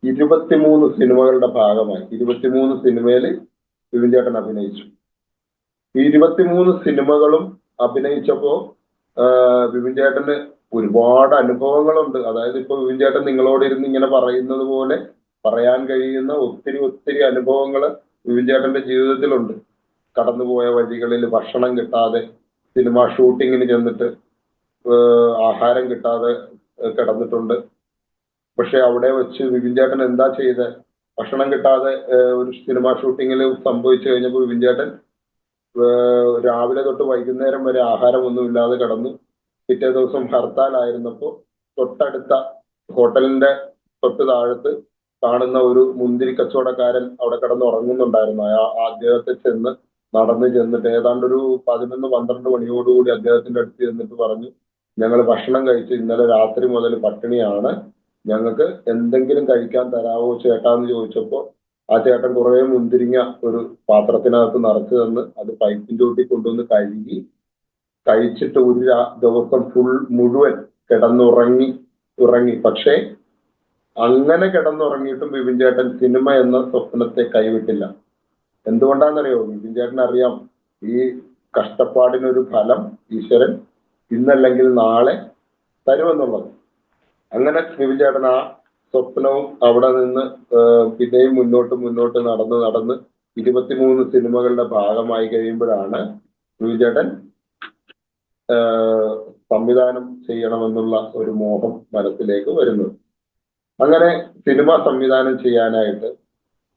23 സിനിമകളുടെ ഭാഗമായി. 23 സിനിമയിൽ വിപിൻ ചേട്ടൻ അഭിനയിച്ചു. ഈ 23 സിനിമകളും അഭിനയിച്ചപ്പോ വിപിൻ ചേട്ടന് ഒരുപാട് അനുഭവങ്ങളുണ്ട്. അതായത് ഇപ്പൊ വിപിൻ ചേട്ടൻ നിങ്ങളോട് ഇരുന്ന് ഇങ്ങനെ പറയുന്നത് പോലെ പറയാൻ കഴിയുന്ന ഒത്തിരി അനുഭവങ്ങൾ വിപിൻ ചേട്ടന്റെ ജീവിതത്തിലുണ്ട്. കടന്നുപോയ വഴികളിൽ ഭക്ഷണം കിട്ടാതെ സിനിമ ഷൂട്ടിങ്ങിന് ചെന്നിട്ട് ആഹാരം കിട്ടാതെ കിടന്നിട്ടുണ്ട്. പക്ഷെ അവിടെ വെച്ച് വിപിൻ ചേട്ടൻ എന്താ ചെയ്ത്? ഭക്ഷണം കിട്ടാതെ ഒരു സിനിമ ഷൂട്ടിങ്ങിൽ സംഭവിച്ചു കഴിഞ്ഞപ്പോൾ വിപിൻ ചേട്ടൻ രാവിലെ തൊട്ട് വൈകുന്നേരം വരെ ആഹാരമൊന്നുമില്ലാതെ കിടന്നു. പിറ്റേ ദിവസം ഹർത്താലായിരുന്നപ്പോൾ തൊട്ടടുത്ത ഹോട്ടലിന്റെ തൊട്ട് താഴത്ത് കാണുന്ന ഒരു മുന്തിരി കച്ചവടക്കാരൻ അവിടെ കിടന്ന് ഉറങ്ങുന്നുണ്ടായിരുന്നു. അദ്ദേഹത്തെ നടന്നു ചെന്നിട്ട് ഏതാണ്ട് ഒരു 11-12 മണിയോടുകൂടി അദ്ദേഹത്തിന്റെ അടുത്ത് ചെന്നിട്ട് പറഞ്ഞു, ഞങ്ങൾ ഭക്ഷണം കഴിച്ച് ഇന്നലെ രാത്രി മുതൽ പട്ടിണിയാണ്, ഞങ്ങൾക്ക് എന്തെങ്കിലും കഴിക്കാൻ തരാവോ ചേട്ടാന്ന് ചോദിച്ചപ്പോൾ ആ ചേട്ടൻ കുറെ മുന്തിരിങ്ങ ഒരു പാത്രത്തിനകത്ത് നിറച്ചു തന്ന് അത് പൈപ്പിന്റെ ചൂട്ടി കൊണ്ടുവന്ന് കഴിച്ചിട്ട് ഒരു ദിവസം മുഴുവൻ കിടന്നുറങ്ങി. പക്ഷേ അങ്ങനെ കിടന്നുറങ്ങിയിട്ടും വിപിൻ ചേട്ടൻ സിനിമ എന്ന സ്വപ്നത്തെ കൈവിട്ടില്ല. എന്തുകൊണ്ടാണെന്നറിയോ? വിപിൻ ചേട്ടൻ അറിയാം ഈ കഷ്ടപ്പാടിനൊരു ഫലം ഈശ്വരൻ ഇന്നല്ലെങ്കിൽ നാളെ തരുമെന്നുള്ളത്. അങ്ങനെ വിപിൻ ചേട്ടൻ ആ സ്വപ്നവും അവിടെ നിന്ന് പിന്നെയും മുന്നോട്ട് നടന്ന് 23 സിനിമകളുടെ ഭാഗമായി കഴിയുമ്പോഴാണ് വിപിൻ ചേട്ടൻ സംവിധാനം ചെയ്യണമെന്നുള്ള ഒരു മോഹം മനസ്സിലേക്ക് വരുന്നത്. അങ്ങനെ സിനിമ സംവിധാനം ചെയ്യാനായിട്ട്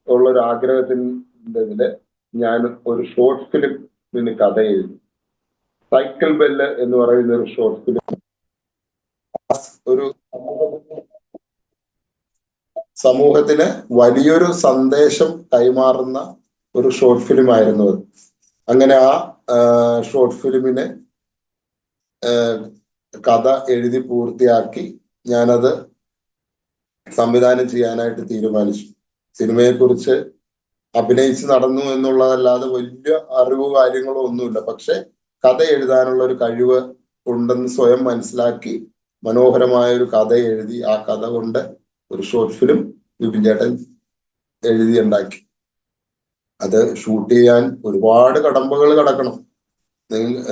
ഉള്ളൊരു ആഗ്രഹത്തിൻ്റെ ഞാൻ ഒരു ഷോർട്ട് ഫിലിമിന് കഥ എഴുതി. സൈക്കിൾ ബെല്ല് എന്ന് പറയുന്ന ഒരു ഷോർട്ട് ഫിലിം, ഒരു സമൂഹത്തിന് വലിയൊരു സന്ദേശം കൈമാറുന്ന ഒരു ഷോർട്ട് ഫിലിം ആയിരുന്നു അത്. അങ്ങനെ ആ ഷോർട്ട് ഫിലിമിന് കഥ എഴുതി പൂർത്തിയാക്കി ഞാനത് സംവിധാനം ചെയ്യാനായിട്ട് തീരുമാനിച്ചു. സിനിമയെക്കുറിച്ച് അഭിനയിച്ച് നടന്നു എന്നുള്ളതല്ലാതെ വലിയ അറിവോ കാര്യങ്ങളോ ഒന്നുമില്ല. പക്ഷെ കഥ എഴുതാനുള്ള ഒരു കഴിവ് ഉണ്ടെന്ന് സ്വയം മനസ്സിലാക്കി മനോഹരമായ ഒരു കഥ എഴുതി ആ കഥ കൊണ്ട് ഒരു ഷോർട്ട് ഫിലിം വിപിൻ ചേട്ടൻ എഴുതിയുണ്ടാക്കി. അത് ഷൂട്ട് ചെയ്യാൻ ഒരുപാട് കടമ്പകൾ കടക്കണം.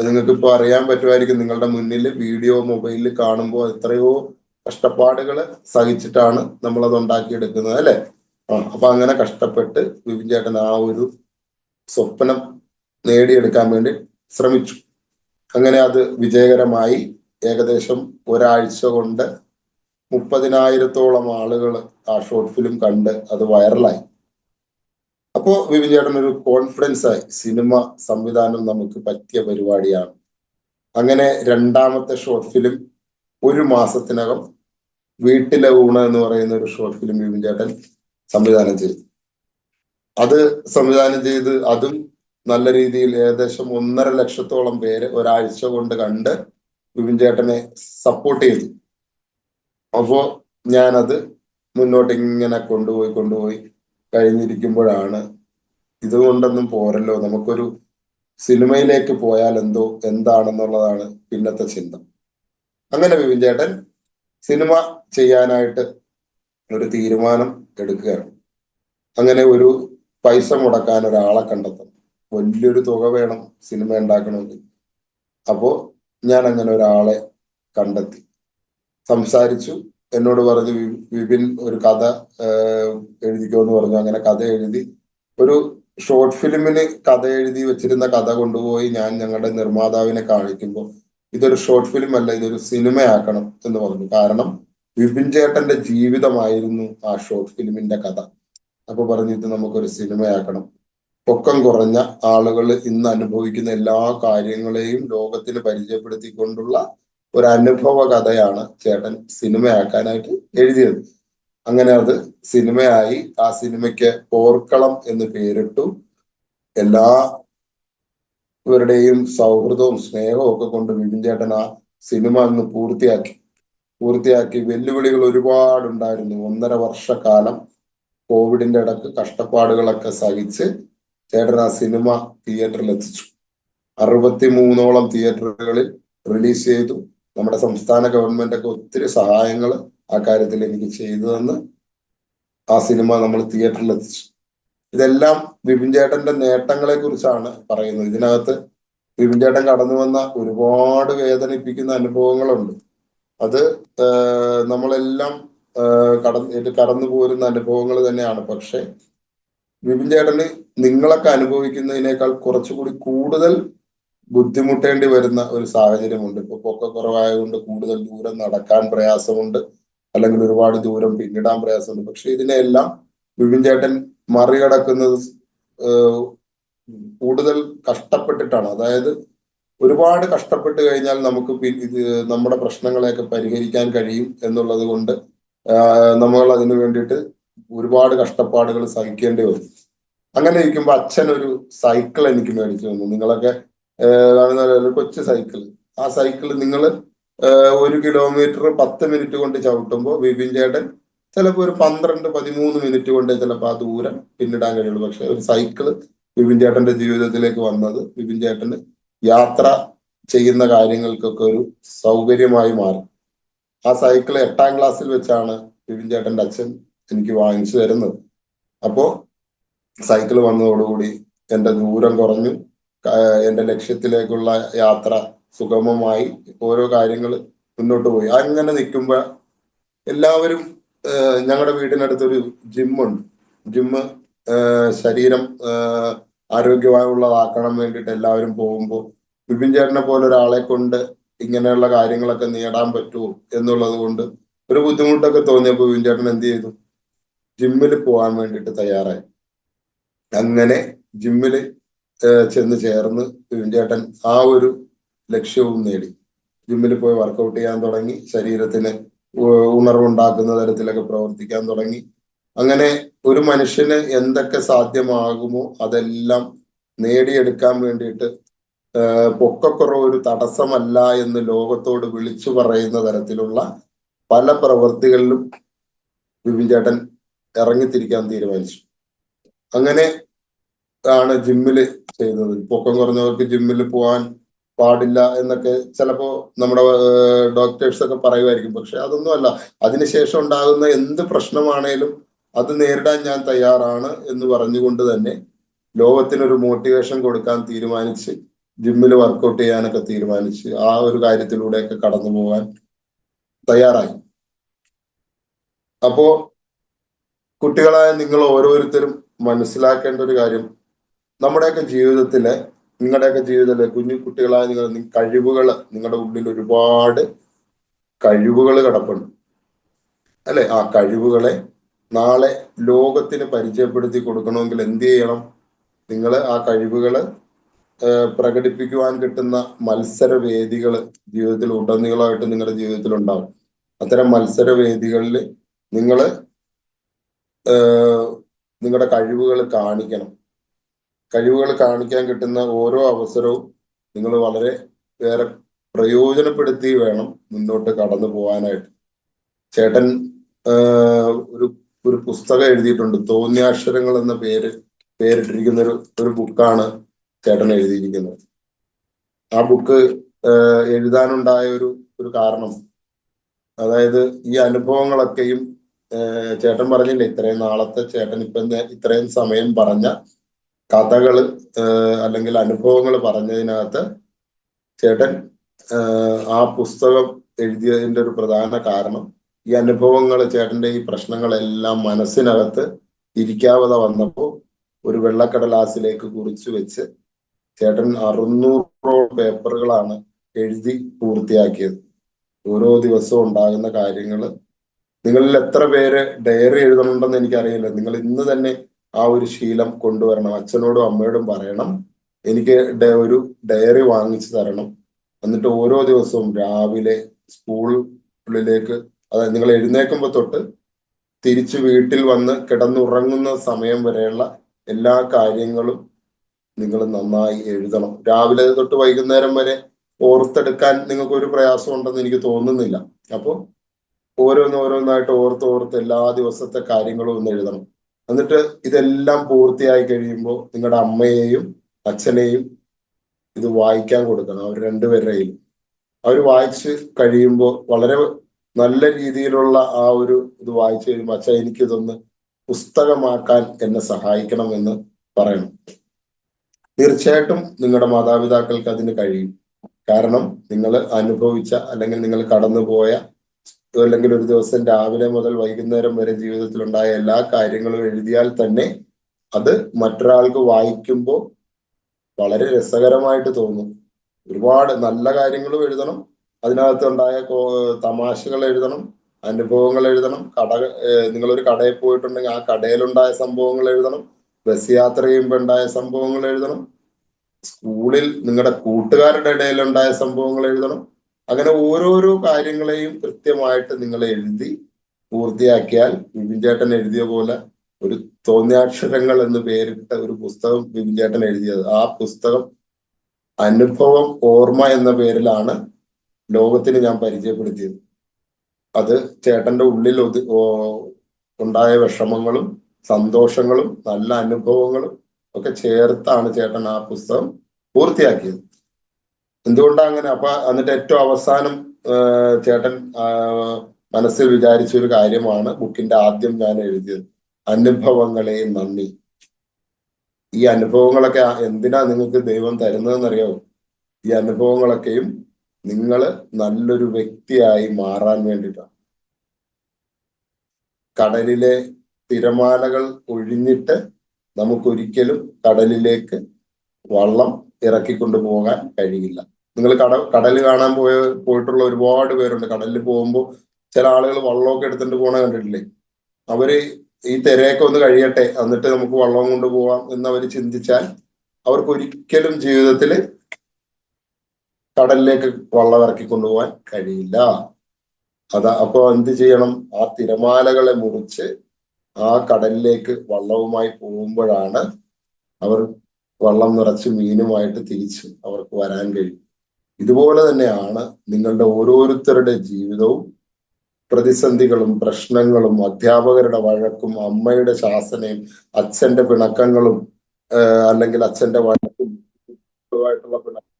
നിങ്ങൾക്ക് ഇപ്പൊ അറിയാൻ പറ്റുമായിരിക്കും, നിങ്ങളുടെ മുന്നിൽ വീഡിയോ മൊബൈലിൽ കാണുമ്പോൾ എത്രയോ കഷ്ടപ്പാടുകൾ സഹിച്ചിട്ടാണ് നമ്മളത് ഉണ്ടാക്കിയെടുക്കുന്നത്, അല്ലെ? അപ്പൊ അങ്ങനെ കഷ്ടപ്പെട്ട് വിപിൻ ചേട്ടൻ ആ ഒരു സ്വപ്നം നേടിയെടുക്കാൻ വേണ്ടി ശ്രമിച്ചു. അങ്ങനെ അത് വിജയകരമായി. ഏകദേശം ഒരാഴ്ച കൊണ്ട് 30,000-ഓളം ആളുകൾ ആ ഷോർട്ട് ഫിലിം കണ്ട് അത് വൈറലായി. അപ്പോ വിപിൻ ചേട്ടൻ ഒരു കോൺഫിഡൻസ് ആയി, സിനിമ സംവിധാനം നമുക്ക് പറ്റിയ പരിപാടിയാണ്. അങ്ങനെ രണ്ടാമത്തെ ഷോർട്ട് ഫിലിം 1 മാസത്തിനകം വീട്ടിലെ ഊണ് എന്ന് പറയുന്ന ഒരു ഷോർട്ട് ഫിലിം വിപിൻ ചേട്ടൻ സംവിധാനം ചെയ്തു. അത് സംവിധാനം ചെയ്ത് അതും നല്ല രീതിയിൽ ഏകദേശം 1.5 ലക്ഷത്തോളം പേര് ഒരാഴ്ച കൊണ്ട് കണ്ട് വിപിൻ ചേട്ടനെ സപ്പോർട്ട് ചെയ്തു. അപ്പോ ഞാനത് മുന്നോട്ട് ഇങ്ങനെ കൊണ്ടുപോയി കഴിഞ്ഞിരിക്കുമ്പോഴാണ് ഇതുകൊണ്ടൊന്നും പോരല്ലോ, നമുക്കൊരു സിനിമയിലേക്ക് പോയാൽ എന്താണെന്നുള്ളതാണ് പിന്നത്തെ ചിന്ത. അങ്ങനെ വിപിൻ ചേട്ടൻ സിനിമ ചെയ്യാനായിട്ട് ഒരു തീരുമാനം എടുക്കുകയാണ്. അങ്ങനെ ഒരു പൈസ മുടക്കാൻ ഒരാളെ കണ്ടെത്തണം, വലിയൊരു തുക വേണം സിനിമ ഉണ്ടാക്കണമെങ്കിൽ. അപ്പോ ഞാൻ അങ്ങനെ ഒരാളെ കണ്ടെത്തി, സംസാരിച്ചു. എന്നോട് പറഞ്ഞു, വിപിൻ ഒരു കഥ എഴുതിക്കോ എന്ന് പറഞ്ഞു. അങ്ങനെ കഥ എഴുതി. ഒരു ഷോർട്ട് ഫിലിമിന് കഥ എഴുതി വെച്ചിരുന്ന കഥ കൊണ്ടുപോയി ഞാൻ ഞങ്ങളുടെ നിർമ്മാതാവിനെ കാണിക്കുമ്പോൾ ഇതൊരു ഷോർട്ട് ഫിലിം അല്ല, ഇതൊരു സിനിമയാക്കണം എന്ന് പറഞ്ഞു. കാരണം വിപിൻ ചേട്ടന്റെ ജീവിതമായിരുന്നു ആ ഷോർട്ട് ഫിലിമിന്റെ കഥ. അപ്പൊ പറഞ്ഞു, ഇത് നമുക്കൊരു സിനിമയാക്കണം. പൊക്കം കുറഞ്ഞ ആളുകൾ ഇന്ന് അനുഭവിക്കുന്ന എല്ലാ കാര്യങ്ങളെയും ലോകത്തിന് പരിചയപ്പെടുത്തിക്കൊണ്ടുള്ള ഒരു അനുഭവ കഥയാണ് ചേട്ടൻ സിനിമയാക്കാനായിട്ട് എഴുതിയത്. അങ്ങനെ അത് സിനിമയായി. ആ സിനിമയ്ക്ക് പോർക്കളം എന്ന് പേരിട്ടു. എല്ലാവരുടെയും സൗഹൃദവും സ്നേഹവും ഒക്കെ കൊണ്ട് വിപിൻ ചേട്ടൻ ആ സിനിമ അങ്ങ് പൂർത്തിയാക്കി. വെല്ലുവിളികൾ ഒരുപാടുണ്ടായിരുന്നു. 1.5 വർഷക്കാലം കോവിഡിന്റെ ഇടക്ക് കഷ്ടപ്പാടുകളൊക്കെ സഹിച്ച് ചേട്ടൻ ആ സിനിമ തിയേറ്ററിൽ എത്തിച്ചു. 63ഓളം തിയേറ്ററുകളിൽ റിലീസ് ചെയ്തു. നമ്മുടെ സംസ്ഥാന ഗവൺമെന്റ് ഒക്കെ ഒത്തിരി സഹായങ്ങൾ ആ കാര്യത്തിൽ എനിക്ക് ചെയ്തു തന്ന് ആ സിനിമ നമ്മൾ തിയേറ്ററിൽ എത്തിച്ചു. ഇതെല്ലാം വിപിൻ ചേട്ടന്റെ നേട്ടങ്ങളെ കുറിച്ചാണ് പറയുന്നത്. ഇതിനകത്ത് വിപിൻ ചേട്ടൻ കടന്നു വന്ന ഒരുപാട് വേദനിപ്പിക്കുന്ന അനുഭവങ്ങളുണ്ട്. അത് നമ്മളെല്ലാം കടന്നു പോരുന്ന അനുഭവങ്ങൾ തന്നെയാണ്. പക്ഷെ വിപിൻ ചേട്ടന് നിങ്ങളൊക്കെ അനുഭവിക്കുന്നതിനേക്കാൾ കുറച്ചുകൂടി കൂടുതൽ ബുദ്ധിമുട്ടേണ്ടി വരുന്ന ഒരു സാഹചര്യമുണ്ട്. ഇപ്പൊ പൊക്കക്കുറവായതുകൊണ്ട് കൂടുതൽ ദൂരം നടക്കാൻ പ്രയാസമുണ്ട്, അല്ലെങ്കിൽ ഒരുപാട് ദൂരം പിന്നിടാൻ പ്രയാസമുണ്ട്. പക്ഷെ ഇതിനെല്ലാം വിപിൻ ചേട്ടൻ മറികടക്കുന്നത് കൂടുതൽ കഷ്ടപ്പെട്ടിട്ടാണ്. അതായത് ഒരുപാട് കഷ്ടപ്പെട്ട് കഴിഞ്ഞാൽ നമുക്ക് ഇത് നമ്മുടെ പ്രശ്നങ്ങളെയൊക്കെ പരിഹരിക്കാൻ കഴിയും എന്നുള്ളത് കൊണ്ട് നമ്മൾ അതിനു വേണ്ടിയിട്ട് ഒരുപാട് കഷ്ടപ്പാടുകൾ സഹിക്കേണ്ടി വരും. അങ്ങനെ ഇരിക്കുമ്പോൾ അച്ഛൻ ഒരു സൈക്കിൾ എനിക്ക് മേടിച്ചു തന്നു. നിങ്ങളൊക്കെ കാണുന്ന കൊച്ചു സൈക്കിൾ. ആ സൈക്കിൾ നിങ്ങൾ 1 കിലോമീറ്റർ 10 മിനിറ്റ് കൊണ്ട് ചവിട്ടുമ്പോൾ വിപിൻ ചേട്ടൻ ചിലപ്പോൾ ഒരു 12-13 മിനിറ്റ് കൊണ്ട് ചിലപ്പോൾ ആ ദൂരം പിന്നിടാൻ കഴിയുള്ളൂ. പക്ഷെ ഒരു സൈക്കിള് വിപിൻ ചേട്ടന്റെ ജീവിതത്തിലേക്ക് വന്നത് വിപിൻ ചേട്ടന് യാത്ര ചെയ്യുന്ന കാര്യങ്ങൾക്കൊക്കെ ഒരു സൗകര്യമായി മാറി. ആ സൈക്കിൾ 8ാം ക്ലാസ്സിൽ വെച്ചാണ് വിപിൻ ചേട്ടന്റെ അച്ഛൻ എനിക്ക് വാങ്ങിച്ചു തരുന്നത്. അപ്പോ സൈക്കിൾ വന്നതോടുകൂടി എൻ്റെ ദൂരം കുറഞ്ഞു. എൻ്റെ ലക്ഷ്യത്തിലേക്കുള്ള യാത്ര സുഗമമായി. ഓരോ കാര്യങ്ങൾ മുന്നോട്ട് പോയി. അങ്ങനെ നിൽക്കുമ്പോ എല്ലാവരും ഞങ്ങളുടെ വീടിനടുത്തൊരു ജിമ്മുണ്ട്. ജിമ്മ് ശരീരം ആരോഗ്യമുള്ളതാക്കണം വേണ്ടിയിട്ട് എല്ലാവരും പോകുമ്പോൾ വിപിൻ ചേട്ടനെ പോലെ ഒരാളെ കൊണ്ട് ഇങ്ങനെയുള്ള കാര്യങ്ങളൊക്കെ നേടാൻ പറ്റുമോ എന്നുള്ളത് കൊണ്ട് ഒരു ബുദ്ധിമുട്ടൊക്കെ തോന്നിയപ്പോൾ വിപിൻ ചേട്ടൻ എന്ത് ചെയ്തു? ജിമ്മിൽ പോകാൻ വേണ്ടിയിട്ട് തയ്യാറായി. അങ്ങനെ ജിമ്മിൽ ചെന്ന് ചേർന്ന് വിപിൻ ചേട്ടൻ ആ ഒരു ലക്ഷ്യവും നേടി. ജിമ്മിൽ പോയി വർക്കൗട്ട് ചെയ്യാൻ തുടങ്ങി. ശരീരത്തിന് ഉണർവുണ്ടാക്കുന്ന തരത്തിലൊക്കെ പ്രവർത്തിക്കാൻ തുടങ്ങി. അങ്ങനെ ഒരു മനുഷ്യന് എന്തൊക്കെ സാധ്യമാകുമോ അതെല്ലാം നേടിയെടുക്കാൻ വേണ്ടിയിട്ട് പൊക്കക്കുറവ് ഒരു തടസ്സമല്ല എന്ന് ലോകത്തോട് വിളിച്ചു പറയുന്ന തരത്തിലുള്ള പല പ്രവൃത്തികളിലും വിപിൻ ചേട്ടൻ ഇറങ്ങിത്തിരിക്കാൻ തീരുമാനിച്ചു. അങ്ങനെ ആണ് ജിമ്മില് ചെയ്തത്. പൊക്കം കുറഞ്ഞവർക്ക് ജിമ്മിൽ പോകാൻ പാടില്ല എന്നൊക്കെ ചിലപ്പോ നമ്മുടെ ഡോക്ടേഴ്സ് ഒക്കെ പറയുമായിരിക്കും. പക്ഷെ അതൊന്നും അല്ല. അതിനുശേഷം ഉണ്ടാകുന്ന എന്ത് പ്രശ്നമാണേലും അത് നേരിടാൻ ഞാൻ തയ്യാറാണ് എന്ന് പറഞ്ഞുകൊണ്ട് തന്നെ ലോകത്തിനൊരു മോട്ടിവേഷൻ കൊടുക്കാൻ തീരുമാനിച്ച് ജിമ്മിൽ വർക്കൗട്ട് ചെയ്യാനൊക്കെ തീരുമാനിച്ച് ആ ഒരു കാര്യത്തിലൂടെയൊക്കെ കടന്നു പോകാൻ തയ്യാറായി. അപ്പോ കുട്ടികളായ നിങ്ങൾ ഓരോരുത്തരും മനസ്സിലാക്കേണ്ട ഒരു കാര്യം, നമ്മുടെയൊക്കെ ജീവിതത്തിലെ, നിങ്ങളുടെയൊക്കെ ജീവിതത്തിലെ കുഞ്ഞു കുട്ടികളായ കഴിവുകൾ, നിങ്ങളുടെ ഉള്ളിൽ ഒരുപാട് കഴിവുകൾ കിടപ്പുണ്ട് അല്ലെ? ആ കഴിവുകളെ നാളെ ലോകത്തിന് പരിചയപ്പെടുത്തി കൊടുക്കണമെങ്കിൽ എന്ത് ചെയ്യണം? നിങ്ങൾ ആ കഴിവുകൾ പ്രകടിപ്പിക്കുവാൻ കിട്ടുന്ന മത്സരവേദികൾ ജീവിതത്തിൽ ഉടനീളമായിട്ട് നിങ്ങളുടെ ജീവിതത്തിൽ ഉണ്ടാവും. അത്തരം മത്സരവേദികളിൽ നിങ്ങൾ നിങ്ങളുടെ കഴിവുകൾ കാണിക്കണം. കഴിവുകൾ കാണിക്കാൻ കിട്ടുന്ന ഓരോ അവസരവും നിങ്ങൾ വളരെ വേറെ പ്രയോജനപ്പെടുത്തി വേണം മുന്നോട്ട് കടന്നു പോകാനായിട്ട്. ചേട്ടൻ ഒരു പുസ്തകം എഴുതിയിട്ടുണ്ട്. തോന്നിയാക്ഷരങ്ങൾ എന്ന പേരിട്ടിരിക്കുന്ന ഒരു ബുക്കാണ് ചേട്ടൻ എഴുതിയിരിക്കുന്നത്. ആ ബുക്ക് എഴുതാനുണ്ടായ ഒരു കാരണം, അതായത് ഈ അനുഭവങ്ങളൊക്കെയും ചേട്ടൻ പറഞ്ഞില്ലേ, ഇത്രയും നാളത്തെ ചേട്ടൻ ഇത്രയും സമയം പറഞ്ഞ കഥകള് അല്ലെങ്കിൽ അനുഭവങ്ങൾ പറഞ്ഞതിനകത്ത് ചേട്ടൻ ആ പുസ്തകം എഴുതിയതിന്റെ ഒരു പ്രധാന കാരണം ഈ അനുഭവങ്ങൾ, ചേട്ടന്റെ ഈ പ്രശ്നങ്ങളെല്ലാം മനസ്സിനകത്ത് ഇരിക്കാതെ വന്നപ്പോൾ ഒരു വെള്ളക്കടലാസിലേക്ക് കുറിച്ചു വെച്ച് ചേട്ടൻ 600 പേപ്പറുകളാണ് എഴുതി പൂർത്തിയാക്കിയത്. ഓരോ ദിവസവും ഉണ്ടാകുന്ന കാര്യങ്ങൾ. നിങ്ങളിൽ എത്ര പേര് ഡയറി എഴുതണമെന്ന് എനിക്കറിയില്ല. നിങ്ങൾ ഇന്ന് തന്നെ ആ ഒരു ശീലം കൊണ്ടുവരണം. അച്ഛനോടും അമ്മയോടും പറയണം, എനിക്ക് ഒരു ഡയറി വാങ്ങിച്ചു തരണം. എന്നിട്ട് ഓരോ ദിവസവും രാവിലെ സ്കൂളിലേക്ക്, അതായത് നിങ്ങൾ എഴുന്നേൽക്കുമ്പോൾ തൊട്ട് തിരിച്ചു വീട്ടിൽ വന്ന് കിടന്നുറങ്ങുന്ന സമയം വരെയുള്ള എല്ലാ കാര്യങ്ങളും നിങ്ങൾ നന്നായി എഴുതണം. രാവിലെ തൊട്ട് വൈകുന്നേരം വരെ ഓർത്തെടുക്കാൻ നിങ്ങൾക്ക് ഒരു പ്രയാസം ഉണ്ടെന്ന് എനിക്ക് തോന്നുന്നില്ല. അപ്പോൾ ഓരോന്നോരോന്നായിട്ട് ഓർത്ത് എല്ലാ ദിവസത്തെ കാര്യങ്ങളും ഒന്ന് എഴുതണം. എന്നിട്ട് ഇതെല്ലാം പൂർത്തിയായി കഴിയുമ്പോൾ നിങ്ങളുടെ അമ്മയെയും അച്ഛനെയും ഇത് വായിക്കാൻ കൊടുക്കണം. അവർ രണ്ടുപേരുടെയും അവർ വായിച്ച് കഴിയുമ്പോൾ വളരെ നല്ല രീതിയിലുള്ള ആ ഒരു ഇത് വായിച്ചു കഴിയുമ്പോൾ, അച്ഛാ എനിക്കിതൊന്ന് പുസ്തകമാക്കാൻ എന്നെ സഹായിക്കണമെന്ന് പറയണം. തീർച്ചയായിട്ടും നിങ്ങളുടെ മാതാപിതാക്കൾക്ക് അതിന് കഴിയും. കാരണം നിങ്ങൾ അനുഭവിച്ച അല്ലെങ്കിൽ നിങ്ങൾ കടന്നുപോയ അല്ലെങ്കിൽ ഒരു ദിവസം രാവിലെ മുതൽ വൈകുന്നേരം വരെ ജീവിതത്തിലുണ്ടായ എല്ലാ കാര്യങ്ങളും എഴുതിയാൽ തന്നെ അത് മറ്റൊരാൾക്ക് വായിക്കുമ്പോൾ വളരെ രസകരമായിട്ട് തോന്നും. ഒരുപാട് നല്ല കാര്യങ്ങളും എഴുതണം, അതിനകത്തുണ്ടായ തമാശകൾ എഴുതണം, അനുഭവങ്ങൾ എഴുതണം. നിങ്ങളൊരു കടയിൽ പോയിട്ടുണ്ടെങ്കിൽ ആ കടയിലുണ്ടായ സംഭവങ്ങൾ എഴുതണം, ബസ് യാത്ര ചെയ്യുമ്പോൾ ഉണ്ടായ സംഭവങ്ങൾ എഴുതണം, സ്കൂളിൽ നിങ്ങളുടെ കൂട്ടുകാരുടെ ഇടയിലുണ്ടായ സംഭവങ്ങൾ എഴുതണം. അങ്ങനെ ഓരോരോ കാര്യങ്ങളെയും കൃത്യമായിട്ട് നിങ്ങൾ എഴുതി പൂർത്തിയാക്കിയാൽ വിപിൻ ചേട്ടൻ എഴുതിയ പോലെ ഒരു തോന്നിയാക്ഷരങ്ങൾ എന്ന് പേരിട്ട ഒരു പുസ്തകം വിപിൻ ചേട്ടൻ എഴുതിയത്. ആ പുസ്തകം അനുഭവം ഓർമ്മ എന്ന പേരിലാണ് ലോകത്തിന് ഞാൻ പരിചയപ്പെടുത്തിയത്. അത് ചേട്ടന്റെ ഉള്ളിൽ ഉണ്ടായ വിഷമങ്ങളും സന്തോഷങ്ങളും നല്ല അനുഭവങ്ങളും ഒക്കെ ചേർത്താണ് ചേട്ടൻ ആ പുസ്തകം പൂർത്തിയാക്കിയത്. എന്തുകൊണ്ടാണ് അങ്ങനെ? എന്നിട്ട് ഏറ്റവും അവസാനം ചേട്ടൻ മനസ്സിൽ വിചാരിച്ച ഒരു കാര്യമാണ് ബുക്കിന്റെ ആദ്യം ഞാൻ എഴുതിയത്, അനുഭവങ്ങളെ നന്ദി. ഈ അനുഭവങ്ങളൊക്കെ എന്തിനാ നിങ്ങൾക്ക് ദൈവം തരുന്നതെന്നറിയാമോ? ഈ അനുഭവങ്ങളൊക്കെയും നിങ്ങൾ നല്ലൊരു വ്യക്തിയായി മാറാൻ വേണ്ടിയിട്ടാണ്. കടലിലെ തിരമാലകൾ ഒഴിഞ്ഞിട്ട് നമുക്കൊരിക്കലും കടലിലേക്ക് വള്ളം ഇറക്കിക്കൊണ്ടു പോകാൻ കഴിയില്ല. നിങ്ങൾ കടൽ കാണാൻ പോയിട്ടുള്ള ഒരുപാട് പേരുണ്ട്. കടലിൽ പോകുമ്പോൾ ചില ആളുകൾ വള്ളമൊക്കെ എടുത്തിട്ട് പോണ കണ്ടിട്ടില്ലേ? അവര് ഈ തിരയൊക്കെ ഒന്ന് കഴിയട്ടെ എന്നിട്ട് നമുക്ക് വള്ളം കൊണ്ടുപോകാം എന്നവർ ചിന്തിച്ചാൽ അവർക്ക് ഒരിക്കലും ജീവിതത്തിൽ കടലിലേക്ക് വള്ളം ഇറക്കി കൊണ്ടുപോകാൻ കഴിയില്ല. അപ്പൊ എന്ത് ചെയ്യണം? ആ തിരമാലകളെ മുറിച്ച് ആ കടലിലേക്ക് വള്ളവുമായി പോകുമ്പോഴാണ് അവർ വള്ളം നിറച്ച് മീനുമായിട്ട് തിരിച്ച് അവർക്ക് വരാൻ കഴിയും. ഇതുപോലെ തന്നെയാണ് നിങ്ങളുടെ ഓരോരുത്തരുടെ ജീവിതവും. പ്രതിസന്ധികളും പ്രശ്നങ്ങളും അധ്യാപകരുടെ വഴക്കും അമ്മയുടെ ശാസനയും അച്ഛന്റെ പിണക്കങ്ങളും അല്ലെങ്കിൽ അച്ഛന്റെ വഴക്കും ആയിട്ടുള്ള പിണക്കം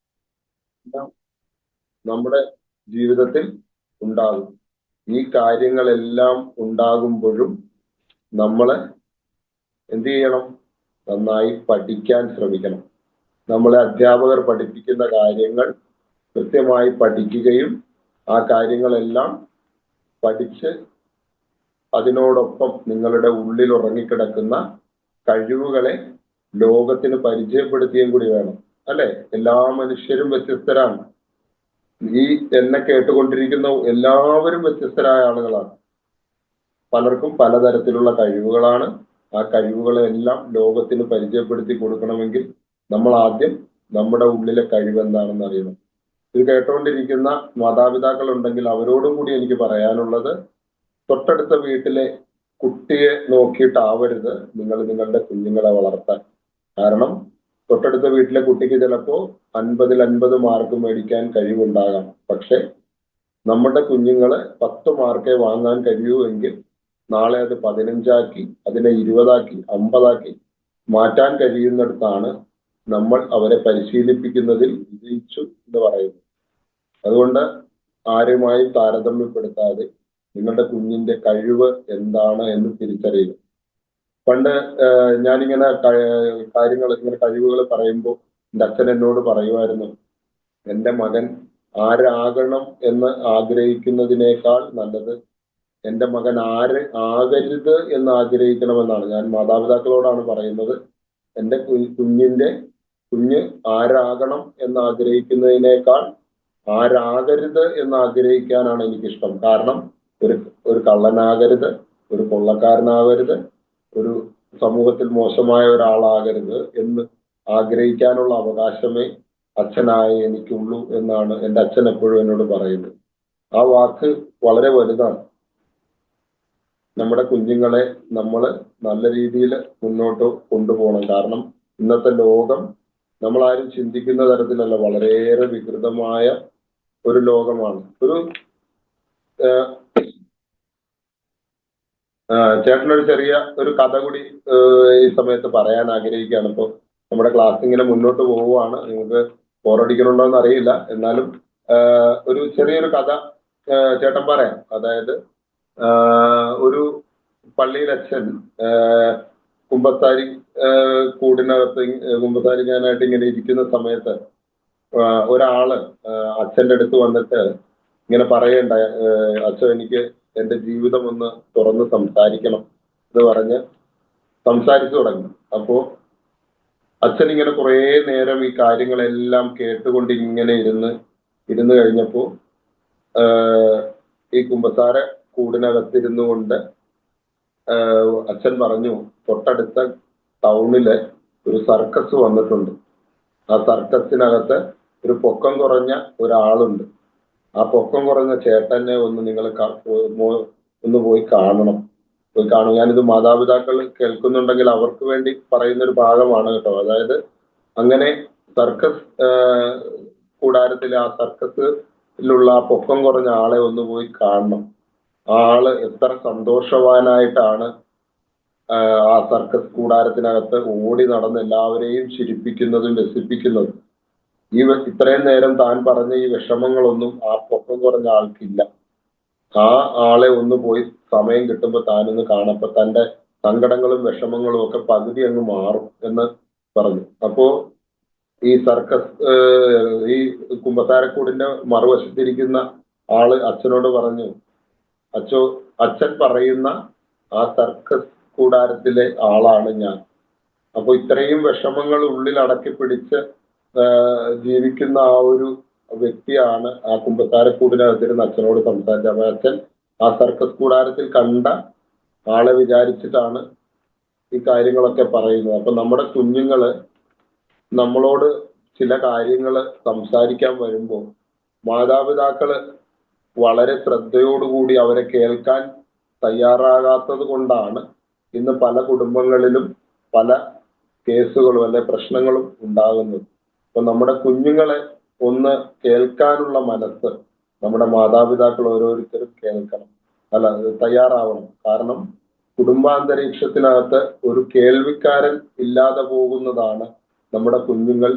നമ്മുടെ ജീവിതത്തിൽ ഉണ്ടാകും. ഈ കാര്യങ്ങളെല്ലാം ഉണ്ടാകുമ്പോഴും നമ്മള് എന്ത് ചെയ്യണം? നന്നായി പഠിക്കാൻ ശ്രമിക്കണം. നമ്മളെ അധ്യാപകർ പഠിപ്പിക്കുന്ന കാര്യങ്ങൾ കൃത്യമായി പഠിക്കുകയും ആ കാര്യങ്ങളെല്ലാം പഠിച്ച് അതിനോടൊപ്പം നിങ്ങളുടെ ഉള്ളിൽ ഉറങ്ങിക്കിടക്കുന്ന കഴിവുകളെ ലോകത്തിന് പരിചയപ്പെടുത്തുകയും കൂടി വേണം. അല്ലെ? എല്ലാ മനുഷ്യരും വ്യത്യസ്തരാണ്. ഈ എന്നെ കേട്ടുകൊണ്ടിരിക്കുന്ന എല്ലാവരും വ്യത്യസ്തരായ ആളുകളാണ്. പലർക്കും പലതരത്തിലുള്ള കഴിവുകളാണ്. ആ കഴിവുകളെല്ലാം ലോകത്തിന് പരിചയപ്പെടുത്തി കൊടുക്കണമെങ്കിൽ നമ്മൾ ആദ്യം നമ്മുടെ ഉള്ളിലെ കഴിവ് എന്താണെന്ന് അറിയണം. ഇത് കേട്ടുകൊണ്ടിരിക്കുന്ന മാതാപിതാക്കൾ ഉണ്ടെങ്കിൽ അവരോടും കൂടി എനിക്ക് പറയാനുള്ളത്, തൊട്ടടുത്ത വീട്ടിലെ കുട്ടിയെ നോക്കിയിട്ടാവരുത് നിങ്ങൾ നിങ്ങളുടെ കുഞ്ഞുങ്ങളെ വളർത്താൻ. കാരണം തൊട്ടടുത്ത വീട്ടിലെ കുട്ടിക്ക് ചിലപ്പോ 50-ൽ 50 മാർക്ക് മേടിക്കാൻ കഴിവുണ്ടാകാം. പക്ഷെ നമ്മുടെ കുഞ്ഞുങ്ങളെ 10 മാർക്കേ വാങ്ങാൻ കഴിയൂവെങ്കിൽ നാളെ അത് 15 അതിനെ 20 50 മാറ്റാൻ കഴിയുന്നിടത്താണ് നമ്മൾ അവരെ പരിശീലിപ്പിക്കുന്നതിൽ വിജയിച്ചു എന്ന് പറയുന്നത്. അതുകൊണ്ട് ആരുമായും താരതമ്യപ്പെടുത്താതെ നിങ്ങളുടെ കുഞ്ഞിന്റെ കഴിവ് എന്താണ് എന്ന് തിരിച്ചറിയുക. പണ്ട് ഞാനിങ്ങനെ ഇങ്ങനെ കഴിവുകൾ പറയുമ്പോൾ എൻ്റെ അച്ഛൻ എന്നോട് പറയുമായിരുന്നു, എൻ്റെ മകൻ ആരാകണം എന്ന് ആഗ്രഹിക്കുന്നതിനേക്കാൾ നല്ലത് എൻ്റെ മകൻ ആര് ആകരുത് എന്ന് ആഗ്രഹിക്കണമെന്നാണ്. ഞാൻ മാതാപിതാക്കളോടാണ് പറയുന്നത്. എൻ്റെ കുഞ്ഞ് ആരാകണം എന്ന് ആഗ്രഹിക്കുന്നതിനേക്കാൾ ആരാകരുത് എന്ന് ആഗ്രഹിക്കാനാണ് എനിക്കിഷ്ടം. കാരണം ഒരു കള്ളനാകരുത്, ഒരു കൊള്ളക്കാരനാകരുത്, ഒരു സമൂഹത്തിൽ മോശമായ ഒരാളാകരുത് എന്ന് ആഗ്രഹിക്കാനുള്ള അവകാശമേ അച്ഛനായ എനിക്കുള്ളൂ എന്നാണ് എൻ്റെ അച്ഛൻ എപ്പോഴും എന്നോട് പറയുന്നത്. ആ വാക്ക് വളരെ വലുതാണ്. നമ്മുടെ കുഞ്ഞുങ്ങളെ നമ്മൾ നല്ല രീതിയിൽ മുന്നോട്ട് കൊണ്ടുപോകണം. കാരണം ഇന്നത്തെ ലോകം നമ്മളാരും ചിന്തിക്കുന്ന തരത്തിലല്ല, വളരെയേറെ വികൃതമായ ഒരു ലോകമാണ്. ചേട്ടനൊരു ചെറിയ ഒരു കഥ കൂടി ഈ സമയത്ത് പറയാൻ ആഗ്രഹിക്കുകയാണ്. ഇപ്പോൾ നമ്മുടെ ക്ലാസ് ഇങ്ങനെ മുന്നോട്ട് പോവുകയാണ്. നിങ്ങൾക്ക് ബോറടിക്കണുണ്ടോ എന്ന് അറിയില്ല, എന്നാലും ഒരു ചെറിയൊരു കഥ ചേട്ടൻ പറയാം. അതായത് ഒരു പള്ളിയിലച്ഛൻ കുമ്പസാരി കൂടിനകത്ത് കുമ്പസാരിക്കാനായിട്ട് ഇങ്ങനെ ഇരിക്കുന്ന സമയത്ത് ഒരാള് അച്ഛൻ്റെ അടുത്ത് വന്നിട്ട് ഇങ്ങനെ പറയണ്ട, അച്ഛൻ എനിക്ക് എൻ്റെ ജീവിതം ഒന്ന് തുറന്ന് സംസാരിക്കണം എന്ന് പറഞ്ഞ് സംസാരിച്ചു തുടങ്ങി. അപ്പോ അച്ഛൻ ഇങ്ങനെ കുറേ നേരം ഈ കാര്യങ്ങളെല്ലാം കേട്ടുകൊണ്ട് ഇങ്ങനെ ഇരുന്ന് കഴിഞ്ഞപ്പോ ഈ കുമ്പസാര കൂടിനകത്തിരുന്നു കൊണ്ട് അച്ഛൻ പറഞ്ഞു, തൊട്ടടുത്ത ടൗണില് ഒരു സർക്കസ് വന്നിട്ടുണ്ട്. ആ സർക്കസിനകത്ത് ഒരു പൊക്കം കുറഞ്ഞ ഒരാളുണ്ട്. ആ പൊക്കം കുറഞ്ഞ ചേട്ടനെ നിങ്ങൾ ഒന്ന് പോയി കാണണം. ഞാനിത് മാതാപിതാക്കൾ കേൾക്കുന്നുണ്ടെങ്കിൽ അവർക്ക് വേണ്ടി പറയുന്ന ഒരു ഭാഗമാണ് കേട്ടോ. അതായത് അങ്ങനെ സർക്കസ് കൂടാരത്തിലെ ആ സർക്കസിലുള്ള ആ പൊക്കം കുറഞ്ഞ ആളെ ഒന്ന് പോയി കാണണം. ആ ആള് എത്ര സന്തോഷവാനായിട്ടാണ് ആ സർക്കസ് കൂടാരത്തിനകത്ത് ഓടി നടന്ന് എല്ലാവരെയും ചിരിപ്പിക്കുന്നതും രസിപ്പിക്കുന്നതും. ഇത്രയും നേരം താൻ പറഞ്ഞ ഈ വിഷമങ്ങളൊന്നും ആ പൊക്കം കുറഞ്ഞ ആൾക്കില്ല. ആ ആളെ ഒന്ന് പോയി സമയം കിട്ടുമ്പോൾ താനൊന്ന് കാണപ്പോ തന്റെ സങ്കടങ്ങളും വിഷമങ്ങളും ഒക്കെ പകുതി അങ്ങ് മാറും എന്ന് പറഞ്ഞു. അപ്പോ ഈ സർക്കസ് ഈ കുമ്പസാരക്കൂടിന്റെ മറുവശത്തിരിക്കുന്ന ആള് അച്ഛനോട് പറഞ്ഞു, അച്ഛോ അച്ഛൻ പറയുന്ന ആ സർക്കസ് കൂടാരത്തിലെ ആളാണ് ഞാൻ. അപ്പൊ ഇത്രയും വിഷമങ്ങൾ ഉള്ളിൽ അടക്കി പിടിച്ച് ജീവിക്കുന്ന ആ ഒരു വ്യക്തിയാണ് ആ കുമ്പസാരക്കൂടിനകത്തിരുന്ന് അച്ഛനോട് സംസാരിച്ചത്. അപ്പൊ അച്ഛൻ ആ സർക്കസ് കൂടാരത്തിൽ കണ്ട ആളെ വിചാരിച്ചിട്ടാണ് ഈ കാര്യങ്ങളൊക്കെ പറയുന്നത്. അപ്പൊ നമ്മുടെ കുഞ്ഞുങ്ങള് നമ്മളോട് ചില കാര്യങ്ങൾ സംസാരിക്കാൻ വരുമ്പോൾ മാതാപിതാക്കള് വളരെ ശ്രദ്ധയോടുകൂടി അവരെ കേൾക്കാൻ തയ്യാറാകാത്തത് കൊണ്ടാണ് ഇന്ന് പല കുടുംബങ്ങളിലും പല കേസുകളും അല്ലെ പ്രശ്നങ്ങളും ഉണ്ടാകുന്നത്. അപ്പൊ നമ്മുടെ കുഞ്ഞുങ്ങളെ ഒന്ന് കേൾക്കാനുള്ള മനസ്സ് നമ്മുടെ മാതാപിതാക്കൾ ഓരോരുത്തരും കേൾക്കണം, അല്ല തയ്യാറാവണം. കാരണം കുടുംബാന്തരീക്ഷത്തിനകത്ത് ഒരു കേൾവിക്കാരൻ ഇല്ലാതെ പോകുന്നതാണ് നമ്മുടെ കുഞ്ഞുങ്ങൾ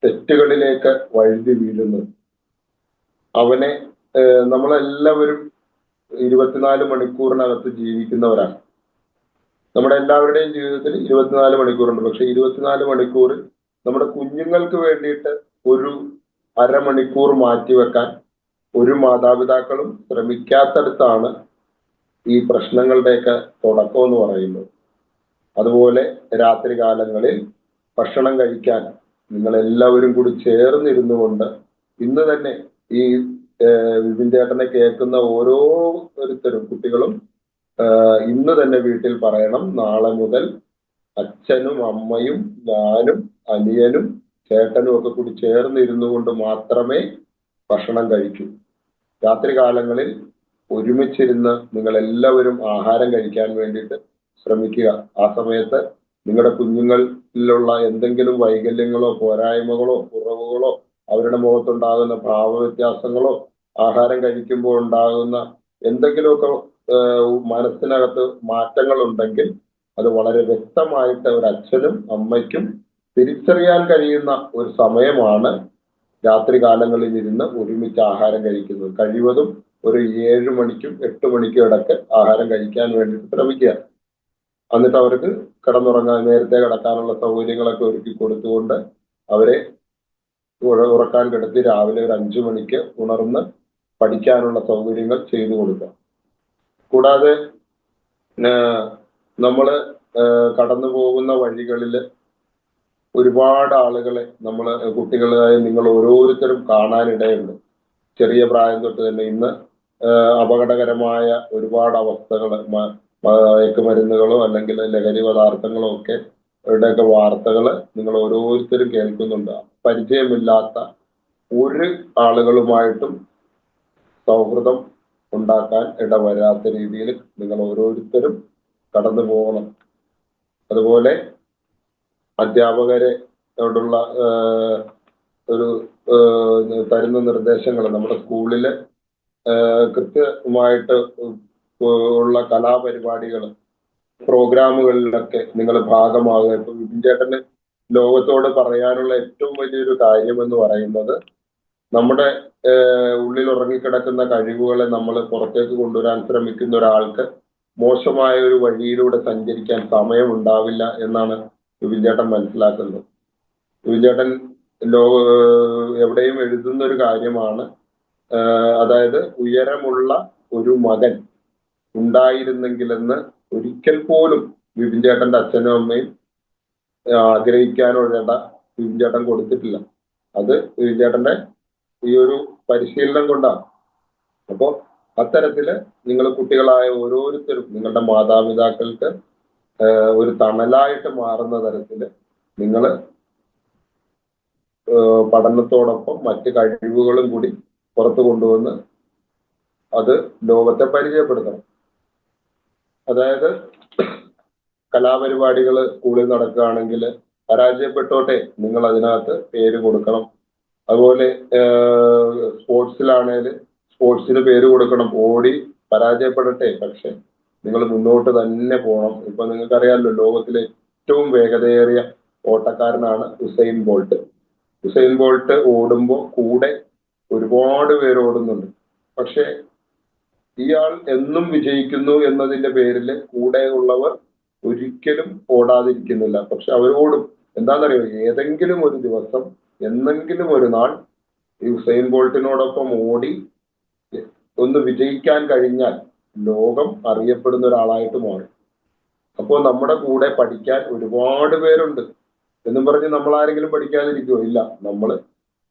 തെറ്റുകളിലേക്ക് വഴുതി വീഴുന്നത്. അവനെ നമ്മളെല്ലാവരും 24 മണിക്കൂറിനകത്ത് ജീവിക്കുന്നവരാണ്. നമ്മുടെ എല്ലാവരുടെയും ജീവിതത്തിൽ 24 മണിക്കൂറുണ്ട്. പക്ഷെ 24 മണിക്കൂറിൽ നമ്മുടെ കുഞ്ഞുങ്ങൾക്ക് വേണ്ടിയിട്ട് ഒരു അരമണിക്കൂർ മാറ്റിവെക്കാൻ ഒരു മാതാപിതാക്കളും ശ്രമിക്കാത്തടത്താണ് ഈ പ്രശ്നങ്ങളുടെയൊക്കെ തുടക്കം എന്ന് പറയുന്നത്. അതുപോലെ രാത്രി കാലങ്ങളിൽ ഭക്ഷണം കഴിക്കാൻ നിങ്ങൾ എല്ലാവരും കൂടി ചേർന്നിരുന്നു കൊണ്ട് ഇന്ന് തന്നെ ഈ വിപിൻ ചേട്ടനെ കേൾക്കുന്ന ഓരോരുത്തരും കുട്ടികളും ഇന്ന് തന്നെ വീട്ടിൽ പറയണം, നാളെ മുതൽ അച്ഛനും അമ്മയും ഞാനും അനിയനും ചേട്ടനും ഒക്കെ കൂടി ചേർന്നിരുന്നു കൊണ്ട് മാത്രമേ ഭക്ഷണം കഴിക്കൂ. രാത്രി കാലങ്ങളിൽ ഒരുമിച്ചിരുന്ന് നിങ്ങൾ എല്ലാവരും ആഹാരം കഴിക്കാൻ വേണ്ടിയിട്ട് ശ്രമിക്കുക. ആ സമയത്ത് നിങ്ങളുടെ കുഞ്ഞുങ്ങളിലുള്ള എന്തെങ്കിലും വൈകല്യങ്ങളോ പോരായ്മകളോ കുറവുകളോ അവരുടെ മുഖത്തുണ്ടാകുന്ന ഭാവവ്യത്യാസങ്ങളോ ആഹാരം കഴിക്കുമ്പോൾ ഉണ്ടാകുന്ന എന്തെങ്കിലുമൊക്കെ മനസ്സിനകത്ത് മാറ്റങ്ങൾ ഉണ്ടെങ്കിൽ അത് വളരെ വ്യക്തമായിട്ട് ഒരു അച്ഛനും അമ്മയ്ക്കും തിരിച്ചറിയാൻ കഴിയുന്ന ഒരു സമയമാണ് രാത്രി കാലങ്ങളിൽ ഇരുന്ന് ഒരുമിച്ച് ആഹാരം കഴിക്കുന്നത്. കഴിവതും ഒരു 7 മണിക്കും 8 മണിക്കും ഇടയ്ക്ക് ആഹാരം കഴിക്കാൻ വേണ്ടിയിട്ട് ശ്രമിക്കുക. എന്നിട്ട് അവർക്ക് കിടന്നുറങ്ങാൻ നേരത്തെ കിടക്കാനുള്ള സൗകര്യങ്ങളൊക്കെ ഒരുക്കി കൊടുത്തുകൊണ്ട് അവരെ ഉറക്കാൻ കിടത്തി രാവിലെ ഒരു 5 മണിക്ക് ഉണർന്ന് പഠിക്കാനുള്ള സൗകര്യങ്ങൾ ചെയ്തു കൊടുക്കുക. കൂടാതെ നമ്മള് കടന്നു പോകുന്ന വഴികളിൽ ഒരുപാട് ആളുകളെ കുട്ടികളായി നിങ്ങൾ ഓരോരുത്തരും കാണാനിടയുണ്ട്. ചെറിയ പ്രായം തൊട്ട് തന്നെ ഇന്ന് അപകടകരമായ ഒരുപാട് അവസ്ഥകൾ, മയക്കുമരുന്നുകളോ അല്ലെങ്കിൽ ലഹരി പദാർത്ഥങ്ങളോ ഒക്കെ ഇവരുടെയൊക്കെ വാർത്തകൾ നിങ്ങൾ ഓരോരുത്തരും കേൾക്കുന്നുണ്ട്. പരിചയമില്ലാത്ത ഒരു ആളുകളുമായിട്ടും സൗഹൃദം ഉണ്ടാക്കാൻ ഇടവരാത്ത രീതിയിൽ നിങ്ങൾ ഓരോരുത്തരും കടന്നു പോകണം. അതുപോലെ അധ്യാപകരോടുള്ള ഒരു തരുന്ന നിർദ്ദേശങ്ങൾ നമ്മുടെ സ്കൂളില് കൃത്യമായിട്ട് ഉള്ള കലാപരിപാടികൾ പ്രോഗ്രാമുകളിലൊക്കെ നിങ്ങൾ ഭാഗമാകുക. ഇപ്പൊ വിപിൻ ചേട്ടന് ലോകത്തോട് പറയാനുള്ള ഏറ്റവും വലിയൊരു കാര്യം എന്ന് പറയുന്നത് നമ്മുടെ ഉള്ളിൽ ഉറങ്ങിക്കിടക്കുന്ന കഴിവുകളെ നമ്മൾ പുറത്തേക്ക് കൊണ്ടുവരാൻ ശ്രമിക്കുന്ന ഒരാൾക്ക് മോശമായ ഒരു വഴിയിലൂടെ സഞ്ചരിക്കാൻ സമയമുണ്ടാവില്ല എന്നാണ് വിപിൻ ചേട്ടൻ മനസ്സിലാക്കുന്നത്. വിപിൻ ചേട്ടൻ എവിടെയും എഴുതുന്ന ഒരു കാര്യമാണ്, അതായത് ഉയരമുള്ള ഒരു മകൻ ഉണ്ടായിരുന്നെങ്കിലെന്ന് ഒരിക്കൽ പോലും വിപിൻ ചേട്ടന്റെ അച്ഛനും അമ്മയും ആഗ്രഹിക്കാനോ ഇട വിപിൻ ചേട്ടൻ കൊടുത്തിട്ടില്ല. അത് വിപിൻ ചേട്ടന്റെ ഈ ഒരു പരിശീലനം കൊണ്ടാണ്. അപ്പോൾ അത്തരത്തില് നിങ്ങൾ കുട്ടികളായ ഓരോരുത്തരും നിങ്ങളുടെ മാതാപിതാക്കൾക്ക് ഒരു തണലായിട്ട് മാറുന്ന തരത്തില് നിങ്ങൾ പഠനത്തോടൊപ്പം മറ്റ് കഴിവുകളും കൂടി പുറത്തു കൊണ്ടുവന്ന് അത് ലോകത്തെ പരിചയപ്പെടുത്തണം. അതായത് കലാപരിപാടികൾ സ്കൂളിൽ നടക്കുകയാണെങ്കിൽ പരാജയപ്പെട്ടോട്ടെ, നിങ്ങൾ അതിനകത്ത് പേര് കൊടുക്കണം. അതുപോലെ സ്പോർട്സിലാണെങ്കിൽ സ്പോർട്സിന് പേര് കൊടുക്കണം. ഓടി പരാജയപ്പെടട്ടെ, പക്ഷെ നിങ്ങൾ മുന്നോട്ട് തന്നെ പോകണം. ഇപ്പൊ നിങ്ങൾക്കറിയാമല്ലോ, ലോകത്തിലെ ഏറ്റവും വേഗതയേറിയ ഓട്ടക്കാരനാണ് ഉസൈൻ ബോൾട്ട്. ഉസൈൻ ബോൾട്ട് ഓടുമ്പോൾ കൂടെ ഒരുപാട് പേര് ഓടുന്നുണ്ട്. പക്ഷെ ഇയാൾ എന്നും വിജയിക്കുന്നു എന്നതിന്റെ പേരിൽ കൂടെ ഉള്ളവർ ഒരിക്കലും ഓടാതിരിക്കുന്നില്ല. പക്ഷെ അവർ ഓടും. എന്താണെന്നറിയോ, ഏതെങ്കിലും ഒരു ദിവസം എന്നെങ്കിലും ഒരു നാൾ ഈ ഉസൈൻ ബോൾട്ടിനോടൊപ്പം ഓടി ഒന്ന് വിജയിക്കാൻ കഴിഞ്ഞാൽ ലോകം അറിയപ്പെടുന്ന ഒരാളായിട്ട് മാറും. അപ്പോൾ നമ്മുടെ കൂടെ പഠിക്കാൻ ഒരുപാട് പേരുണ്ട് എന്നും പറഞ്ഞ് നമ്മൾ ആരെങ്കിലും പഠിക്കാതിരിക്കുമോ? ഇല്ല.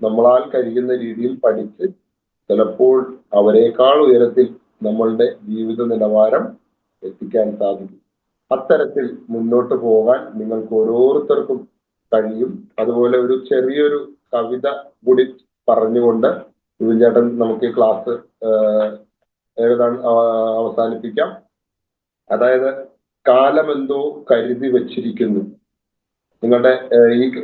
നമ്മളാൽ കഴിയുന്ന രീതിയിൽ പഠിച്ച് ചിലപ്പോൾ അവരെക്കാൾ ഉയരത്തിൽ നമ്മളുടെ ജീവിത നിലവാരം എത്തിക്കാൻ സാധിക്കും. അത്തരത്തിൽ മുന്നോട്ട് പോകാൻ നിങ്ങൾക്ക് ഓരോരുത്തർക്കും കഴിയും. അതുപോലെ ഒരു ചെറിയൊരു കവിത കൂടി പറഞ്ഞുകൊണ്ട് വിപിൻ ചേട്ടൻ നമുക്ക് ക്ലാസ് ഏതാണ് അവസാനിപ്പിക്കാം. അതായത്, കാലമെന്തോ കരുതി വച്ചിരിക്കുന്നു. നിങ്ങളുടെ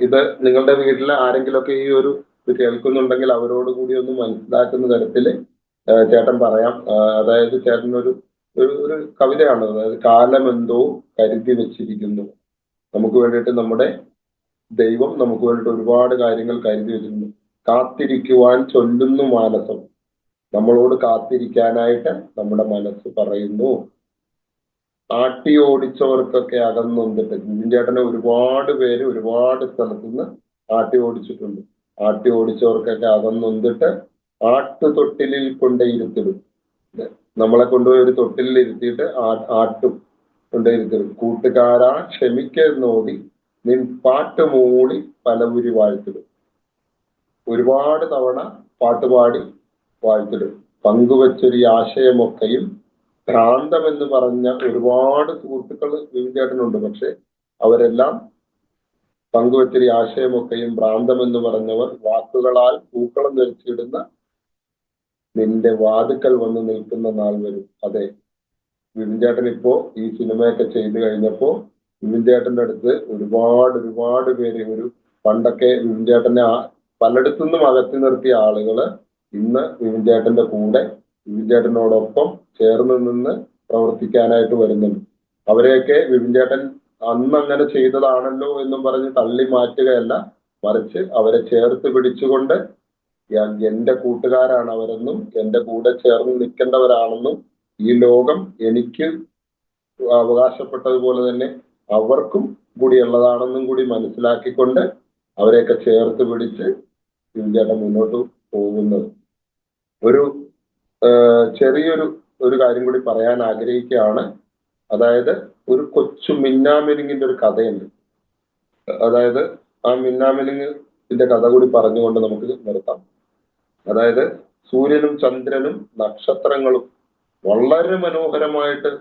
ഇത് നിങ്ങളുടെ വീട്ടിലെ ആരെങ്കിലുമൊക്കെ ഈ ഒരു ഇത് കേൾക്കുന്നുണ്ടെങ്കിൽ അവരോട് കൂടി ഒന്ന് മനസ്സിലാക്കുന്ന തരത്തില് ചേട്ടൻ പറയാം. അതായത് ചേട്ടനൊരു ഒരു കവിതയാണ്. അതായത്, കാലമെന്തോ കരുതി വെച്ചിരിക്കുന്നു. നമുക്ക് വേണ്ടിയിട്ട് നമ്മുടെ ദൈവം നമുക്ക് വേണ്ടിയിട്ട് ഒരുപാട് കാര്യങ്ങൾ കരുതി വെച്ചിരുന്നു. കാത്തിരിക്കുവാൻ ചൊല്ലുന്നു മാനസം. നമ്മളോട് കാത്തിരിക്കാനായിട്ട് നമ്മുടെ മനസ്സ് പറയുന്നു. ആട്ടി ഓടിച്ചവർക്കൊക്കെ അകന്നൊന്നിട്ട്. വിപിൻ ചേട്ടനെ ഒരുപാട് പേര് ഒരുപാട് സ്ഥലത്തു നിന്ന് ആട്ടി ഓടിച്ചിട്ടുണ്ട്. ആട്ടി ഓടിച്ചവർക്കൊക്കെ അകന്നൊന്നിട്ട് ആട്ടുതൊട്ടിലിൽ കൊണ്ടേയിരുത്തിടും. നമ്മളെ കൊണ്ടുപോയി ഒരു തൊട്ടിലിൽ ഇരുത്തിയിട്ട് ആട്ടും കൊണ്ടേയിരുത്തിടും. കൂട്ടുകാരാ ക്ഷമിക്കെന്നോതി നിൻ പാട്ട് മൂളി പലവുരി വാഴ്ത്തിടും. ഒരുപാട് തവണ പാട്ടുപാടി വാഴ്ത്തിടും. പങ്കുവച്ചൊരു ആശയമൊക്കെയും ഭ്രാന്തമെന്ന് പറഞ്ഞ ഒരുപാട് സുഹൃത്തുക്കൾ വിപിൻ ചേട്ടനുണ്ട്. പക്ഷെ അവരെല്ലാം പങ്കുവച്ചൊരു ആശയമൊക്കെയും ഭ്രാന്തമെന്ന് പറഞ്ഞവർ വാക്കുകളാൽ പൂക്കളം ധരിച്ചിടുന്ന നിന്റെ വാതുക്കൽ വന്ന് നിൽക്കുന്ന നാൾ വരും. അതെ, വിപിൻ ചേട്ടൻ ഇപ്പോ ഈ സിനിമയൊക്കെ ചെയ്തു കഴിഞ്ഞപ്പോ വിപിൻ ചേട്ടന്റെ അടുത്ത് ഒരുപാട് പേര്, പണ്ടൊക്കെ വിപിൻ ചേട്ടനെ പലയിടത്തുനിന്നും അകറ്റി നിർത്തിയ ആളുകള് ഇന്ന് വിപിൻ ചേട്ടന്റെ കൂടെ, വിപിൻ ചേട്ടനോടൊപ്പം ചേർന്ന് നിന്ന് പ്രവർത്തിക്കാനായിട്ട് വരുന്നുണ്ട്. അവരെയൊക്കെ വിപിൻ ചേട്ടൻ അന്ന് അങ്ങനെ ചെയ്തതാണല്ലോ എന്നും പറഞ്ഞ് തള്ളി മാറ്റുകയല്ല, മറിച്ച് അവരെ ചേർത്ത് പിടിച്ചുകൊണ്ട് എന്റെ കൂട്ടുകാരാണ് അവരെന്നും എന്റെ കൂടെ ചേർന്ന് നിൽക്കേണ്ടവരാണെന്നും ഈ ലോകം എനിക്ക് അവകാശപ്പെട്ടതുപോലെ തന്നെ അവർക്കും കൂടി ഉള്ളതാണെന്നും കൂടി മനസ്സിലാക്കിക്കൊണ്ട് അവരെയൊക്കെ ചേർത്ത് പിടിച്ച് വിപിൻ ചേട്ടൻ മുന്നോട്ട് പോകുന്നത്. ഒരു ചെറിയൊരു കാര്യം കൂടി പറയാൻ ആഗ്രഹിക്കുകയാണ്. അതായത്, ഒരു കൊച്ചു മിന്നാമിനുങ്ങിന്റെ ഒരു കഥയുണ്ട്. അതായത്, ആ മിന്നാമിനുങ്ങിന്റെ കഥ കൂടി പറഞ്ഞുകൊണ്ട് നമുക്ക് നിർത്താം. അതായത്, സൂര്യനും ചന്ദ്രനും നക്ഷത്രങ്ങളും വളരെ മനോഹരമായിട്ട്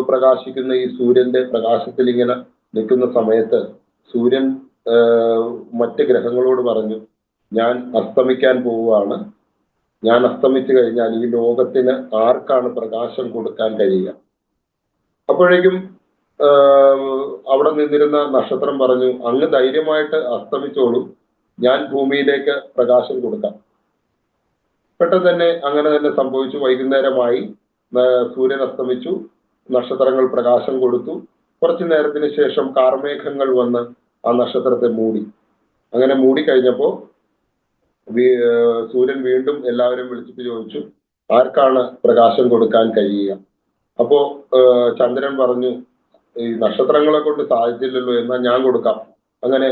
പ്രകാശിക്കുന്ന ഈ സൂര്യന്റെ പ്രകാശത്തിൽ ഇങ്ങനെ നിൽക്കുന്ന സമയത്ത് സൂര്യൻ മറ്റ് ഗ്രഹങ്ങളോട് പറഞ്ഞു, ഞാൻ അസ്തമിക്കാൻ പോവുകയാണ്. ഞാൻ അസ്തമിച്ചു കഴിഞ്ഞാൽ ഈ ലോകത്തിന് ആർക്കാണ് പ്രകാശം കൊടുക്കാൻ കഴിയുക? അപ്പോഴേക്കും അവിടെ നിന്നിരുന്ന നക്ഷത്രം പറഞ്ഞു, അങ്ങ് ധൈര്യമായിട്ട് അസ്തമിച്ചോളൂ, ഞാൻ ഭൂമിയിലേക്ക് പ്രകാശം കൊടുക്കാം. പെട്ടെന്ന് തന്നെ അങ്ങനെ തന്നെ സംഭവിച്ചു. വൈകുന്നേരമായി, സൂര്യൻ അസ്തമിച്ചു, നക്ഷത്രങ്ങൾ പ്രകാശം കൊടുത്തു. കുറച്ചു നേരത്തിന് ശേഷം കാർമേഘങ്ങൾ വന്ന് ആ നക്ഷത്രത്തെ മൂടി. അങ്ങനെ മൂടിക്കഴിഞ്ഞപ്പോ സൂര്യൻ വീണ്ടും എല്ലാവരും വിളിച്ചിട്ട് ചോദിച്ചു, ആർക്കാണ് പ്രകാശം കൊടുക്കാൻ കഴിയുക? അപ്പോ ചന്ദ്രൻ പറഞ്ഞു, ഈ നക്ഷത്രങ്ങളെ കൊണ്ട് സാധിച്ചില്ലല്ലോ, എന്നാൽ ഞാൻ കൊടുക്കാം. അങ്ങനെ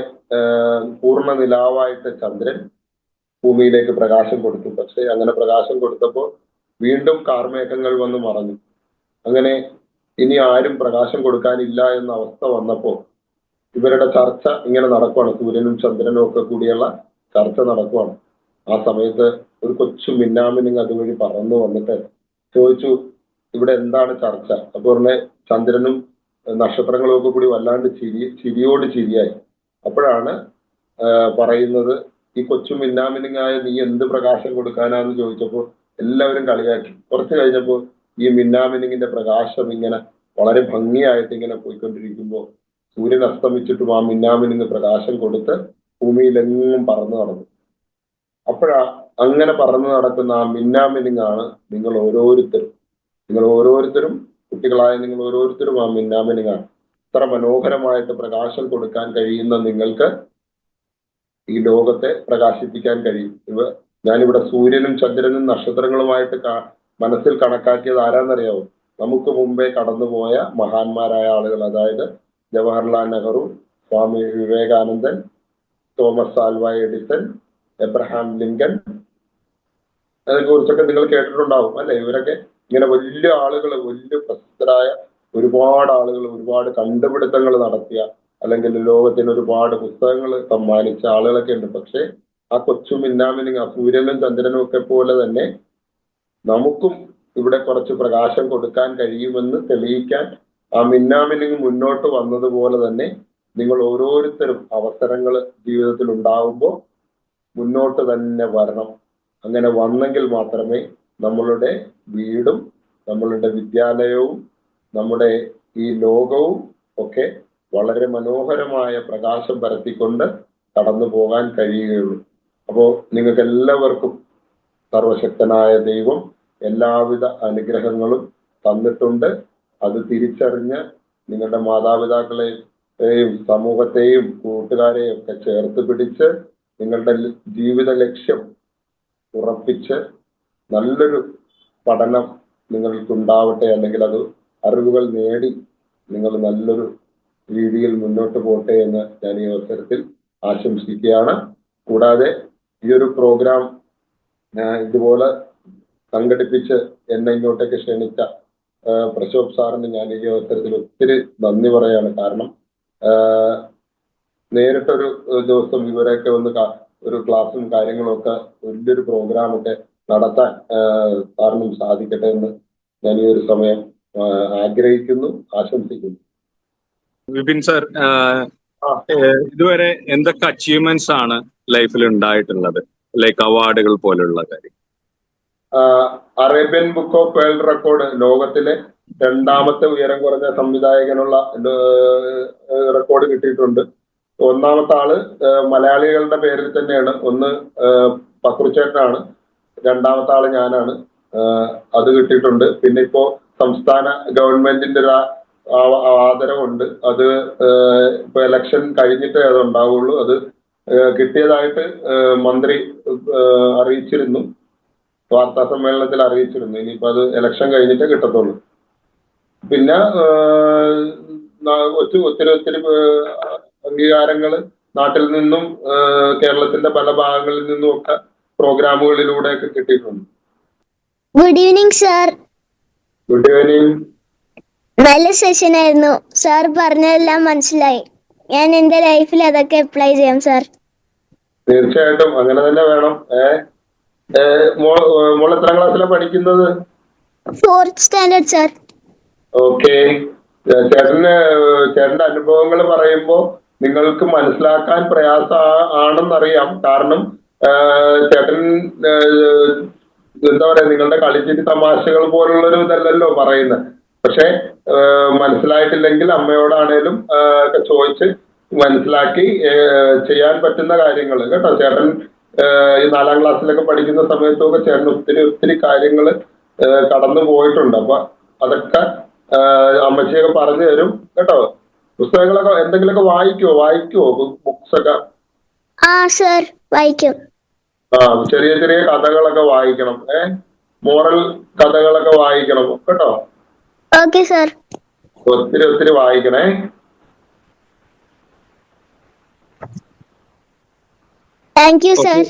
പൂർണ്ണ നിലാവായിട്ട് ചന്ദ്രൻ ഭൂമിയിലേക്ക് പ്രകാശം കൊടുത്തു. പക്ഷെ അങ്ങനെ പ്രകാശം കൊടുത്തപ്പോൾ വീണ്ടും കാർമേഘങ്ങൾ വന്ന് മറഞ്ഞു. അങ്ങനെ ഇനി ആരും പ്രകാശം കൊടുക്കാനില്ല എന്ന അവസ്ഥ വന്നപ്പോ ഇവരുടെ ചർച്ച ഇങ്ങനെ നടക്കുവാണ്. സൂര്യനും ചന്ദ്രനും ഒക്കെ കൂടിയുള്ള ചർച്ച നടക്കുവാണ്. ആ സമയത്ത് ഒരു കൊച്ചു മിന്നാമിനുങ്ങ് അതുവഴി പറന്നു വന്നിട്ട് ചോദിച്ചു, ഇവിടെ എന്താണ് ചർച്ച? അപ്പൊ ഉടനെ ചന്ദ്രനും നക്ഷത്രങ്ങളും ഒക്കെ കൂടി വല്ലാണ്ട് ചിരിയോട് ചിരിയായി. അപ്പോഴാണ് പറയുന്നത്, ഈ കൊച്ചു മിന്നാമിനുങ്ങായ നീ എന്ത് പ്രകാശം കൊടുക്കാനാന്ന് ചോദിച്ചപ്പോൾ എല്ലാവരും കളിയാക്കി. കുറച്ച് കഴിഞ്ഞപ്പോൾ ഈ മിന്നാമിനുങ്ങിന്റെ പ്രകാശം ഇങ്ങനെ വളരെ ഭംഗിയായിട്ട് ഇങ്ങനെ പോയിക്കൊണ്ടിരിക്കുമ്പോൾ സൂര്യൻ അസ്തമിച്ചിട്ടും ആ മിന്നാമിനുങ്ങ് പ്രകാശം കൊടുത്ത് ഭൂമിയിലെങ്ങും പറന്നു നടന്നു. അങ്ങനെ പറന്നു നടക്കുന്ന ആ മിന്നാമിനുങ്ങാണ് നിങ്ങൾ ഓരോരുത്തരും കുട്ടികളായ നിങ്ങൾ ഓരോരുത്തരും ആ മിന്നാമിനുങ്ങാണ്. ഇത്ര മനോഹരമായിട്ട് പ്രകാശം കൊടുക്കാൻ കഴിയുന്ന നിങ്ങൾക്ക് ഈ ലോകത്തെ പ്രകാശിപ്പിക്കാൻ കഴിയും. ഞാനിവിടെ സൂര്യനും ചന്ദ്രനും നക്ഷത്രങ്ങളുമായിട്ട് മനസ്സിൽ കണക്കാക്കിയത് ആരാന്നറിയാവോ? നമുക്ക് മുമ്പേ കടന്നുപോയ മഹാന്മാരായ ആളുകൾ. അതായത് Jawaharlal Nehru, Swami Vivekanandan, Thomas Alva Edison, Abraham Lincoln, അതിനെ കുറിച്ചൊക്കെ നിങ്ങൾ കേട്ടിട്ടുണ്ടാവും അല്ലെ? ഇവരൊക്കെ ഇങ്ങനെ വലിയ ആളുകൾ, വലിയ പ്രസിദ്ധരായ ഒരുപാട് ആളുകൾ, ഒരുപാട് കണ്ടുപിടുത്തങ്ങൾ നടത്തിയ, അല്ലെങ്കിൽ ലോകത്തിന് ഒരുപാട് പുസ്തകങ്ങൾ സമ്മാനിച്ച ആളുകളൊക്കെ ഉണ്ട്. പക്ഷെ ആ കൊച്ചു മിന്നാമിനും ആ സൂര്യനും ചന്ദ്രനും ഒക്കെ പോലെ തന്നെ നമുക്കും ഇവിടെ കുറച്ച് പ്രകാശം കൊടുക്കാൻ കഴിയുമെന്ന് തെളിയിക്കാൻ ആ മിന്നാമിനിങ് മുന്നോട്ട് വന്നതുപോലെ തന്നെ നിങ്ങൾ ഓരോരുത്തരും അവസരങ്ങൾ ജീവിതത്തിൽ ഉണ്ടാവുമ്പോൾ മുന്നോട്ട് തന്നെ വരണം. അങ്ങനെ വന്നെങ്കിൽ മാത്രമേ നമ്മളുടെ വീടും നമ്മളുടെ വിദ്യാലയവും നമ്മുടെ ഈ ലോകവും ഒക്കെ വളരെ മനോഹരമായ പ്രകാശം പരത്തിക്കൊണ്ട് കടന്നു പോകാൻ കഴിയുകയുള്ളൂ. അപ്പോ നിങ്ങൾക്ക് എല്ലാവർക്കും സർവശക്തനായ ദൈവം എല്ലാവിധ അനുഗ്രഹങ്ങളും തന്നിട്ടുണ്ട്. അത് തിരിച്ചറിഞ്ഞ് നിങ്ങളുടെ മാതാപിതാക്കളെയും സമൂഹത്തെയും കൂട്ടുകാരെയും ഒക്കെ ചേർത്ത് പിടിച്ച് നിങ്ങളുടെ ജീവിത ലക്ഷ്യം ഉറപ്പിച്ച് നല്ലൊരു പഠനം നിങ്ങൾക്കുണ്ടാവട്ടെ, അല്ലെങ്കിൽ അത് അറിവുകൾ നേടി നിങ്ങൾ നല്ലൊരു രീതിയിൽ മുന്നോട്ട് പോട്ടെ എന്ന് ഞാൻ ഈ അവസരത്തിൽ ആശംസിക്കുകയാണ്. കൂടാതെ ഈ ഒരു പ്രോഗ്രാം ഇതുപോലെ സംഘടിപ്പിച്ച് എന്നെ ഇങ്ങോട്ടേക്ക് ക്ഷണിച്ച പ്രശോഭ് സാറിന് ഞാൻ ഈ അവസരത്തിൽ ഒത്തിരി നന്ദി പറയാണ്. കാരണം നേരിട്ടൊരു ദിവസം ഇവരൊക്കെ ഒന്ന് ഒരു ക്ലാസ്സും കാര്യങ്ങളും ഒക്കെ വലിയൊരു പ്രോഗ്രാമൊക്കെ നടത്താൻ സാറിനും സാധിക്കട്ടെ എന്ന് ഞാൻ ഈ ഒരു സമയം ആഗ്രഹിക്കുന്നു, ആശംസിക്കുന്നു. വിപിൻ സർ, ഇതുവരെ എന്തൊക്കെ അച്ചീവ്മെന്റ്സ് ആണ് ലൈഫിൽ ഉണ്ടായിട്ടുള്ളത്, ലൈക്ക് അവാർഡുകൾ പോലുള്ള കാര്യം? Arabian book of world record, ലോകത്തിലെ 2ാമത്തെ ഉയരം കുറഞ്ഞ സംവിധായകനുള്ള റെക്കോർഡ് കിട്ടിയിട്ടുണ്ട്. 1ാമത്തെ ആള് മലയാളികളുടെ പേരിൽ തന്നെയാണ്. ഒന്ന് പക്രുച്ചേട്ടനാണ്, 2ാമത്തെ ആള് ഞാനാണ്. അത് കിട്ടിയിട്ടുണ്ട്. പിന്നെ ഇപ്പോ സംസ്ഥാന ഗവൺമെന്റിന്റെ ഒരു ആദരവുണ്ട്. അത് ഇപ്പൊ ഇലക്ഷൻ കഴിഞ്ഞിട്ടേ അത് ഉണ്ടാവുള്ളൂ. അത് കിട്ടിയതായിട്ട് മന്ത്രി അറിയിച്ചിരുന്നു, വാർത്താ സമ്മേളനത്തിൽ അറിയിച്ചിരുന്നു. ഇനിയിപ്പോ അത് ഇലക്ഷൻ കഴിഞ്ഞിട്ടേ കിട്ടത്തുള്ളൂ. പിന്നെ ഒത്തിരി അംഗീകാരങ്ങൾ നാട്ടിൽ നിന്നും കേരളത്തിന്റെ പല ഭാഗങ്ങളിൽ നിന്നും ഒക്കെ പ്രോഗ്രാമുകളിലൂടെ ഒക്കെ കിട്ടിയിട്ടുണ്ട്. Good evening sir. Good evening. നല്ല സെഷൻ ആയിരുന്നു സാർ, പറഞ്ഞതെല്ലാം മനസ്സിലായി. ഞാൻ എന്റെ ലൈഫിൽ അതൊക്കെ അപ്ലൈ ചെയ്യാം സാർ. തീർച്ചയായിട്ടും അങ്ങനെ തന്നെ വേണം. മോൾ എത്രാം ക്ലാസ്സിലാണ് പഠിക്കുന്നത്? 4th standard sir. ഓക്കെ. ചേട്ടന്റെ അനുഭവങ്ങൾ പറയുമ്പോ നിങ്ങൾക്ക് മനസ്സിലാക്കാൻ പ്രയാസം ആണെന്നറിയാം. കാരണം ചേട്ടൻ എന്താ പറയാ, നിങ്ങളുടെ കളിച്ചിരി തമാശകൾ പോലുള്ളൊരു ഇതല്ലല്ലോ പറയുന്നത്. പക്ഷെ മനസ്സിലായിട്ടില്ലെങ്കിൽ അമ്മയോടാണേലും ഒക്കെ ചോദിച്ച് മനസ്സിലാക്കി ചെയ്യാൻ പറ്റുന്ന കാര്യങ്ങൾ കേട്ടോ. ചേട്ടൻ ഈ 4ാം ക്ലാസ്സിലൊക്കെ പഠിക്കുന്ന സമയത്തൊക്കെ ചേട്ടൻ ഒത്തിരി കാര്യങ്ങൾ കടന്നു പോയിട്ടുണ്ട്. അപ്പൊ അതൊക്കെ അമ്മച്ചിയൊക്കെ പറഞ്ഞു തരും കേട്ടോ. പുസ്തകങ്ങളൊക്കെ എന്തെങ്കിലുമൊക്കെ വായിക്കുവോ ബുക്സ് ഒക്കെ? ആ സർ, വായിക്കും. ചെറിയ കഥകളൊക്കെ വായിക്കണം. മോറൽ കഥകളൊക്കെ വായിക്കണം കേട്ടോ. Okay sir. ഒത്തിരി വായിക്കണേ. Thank you sir.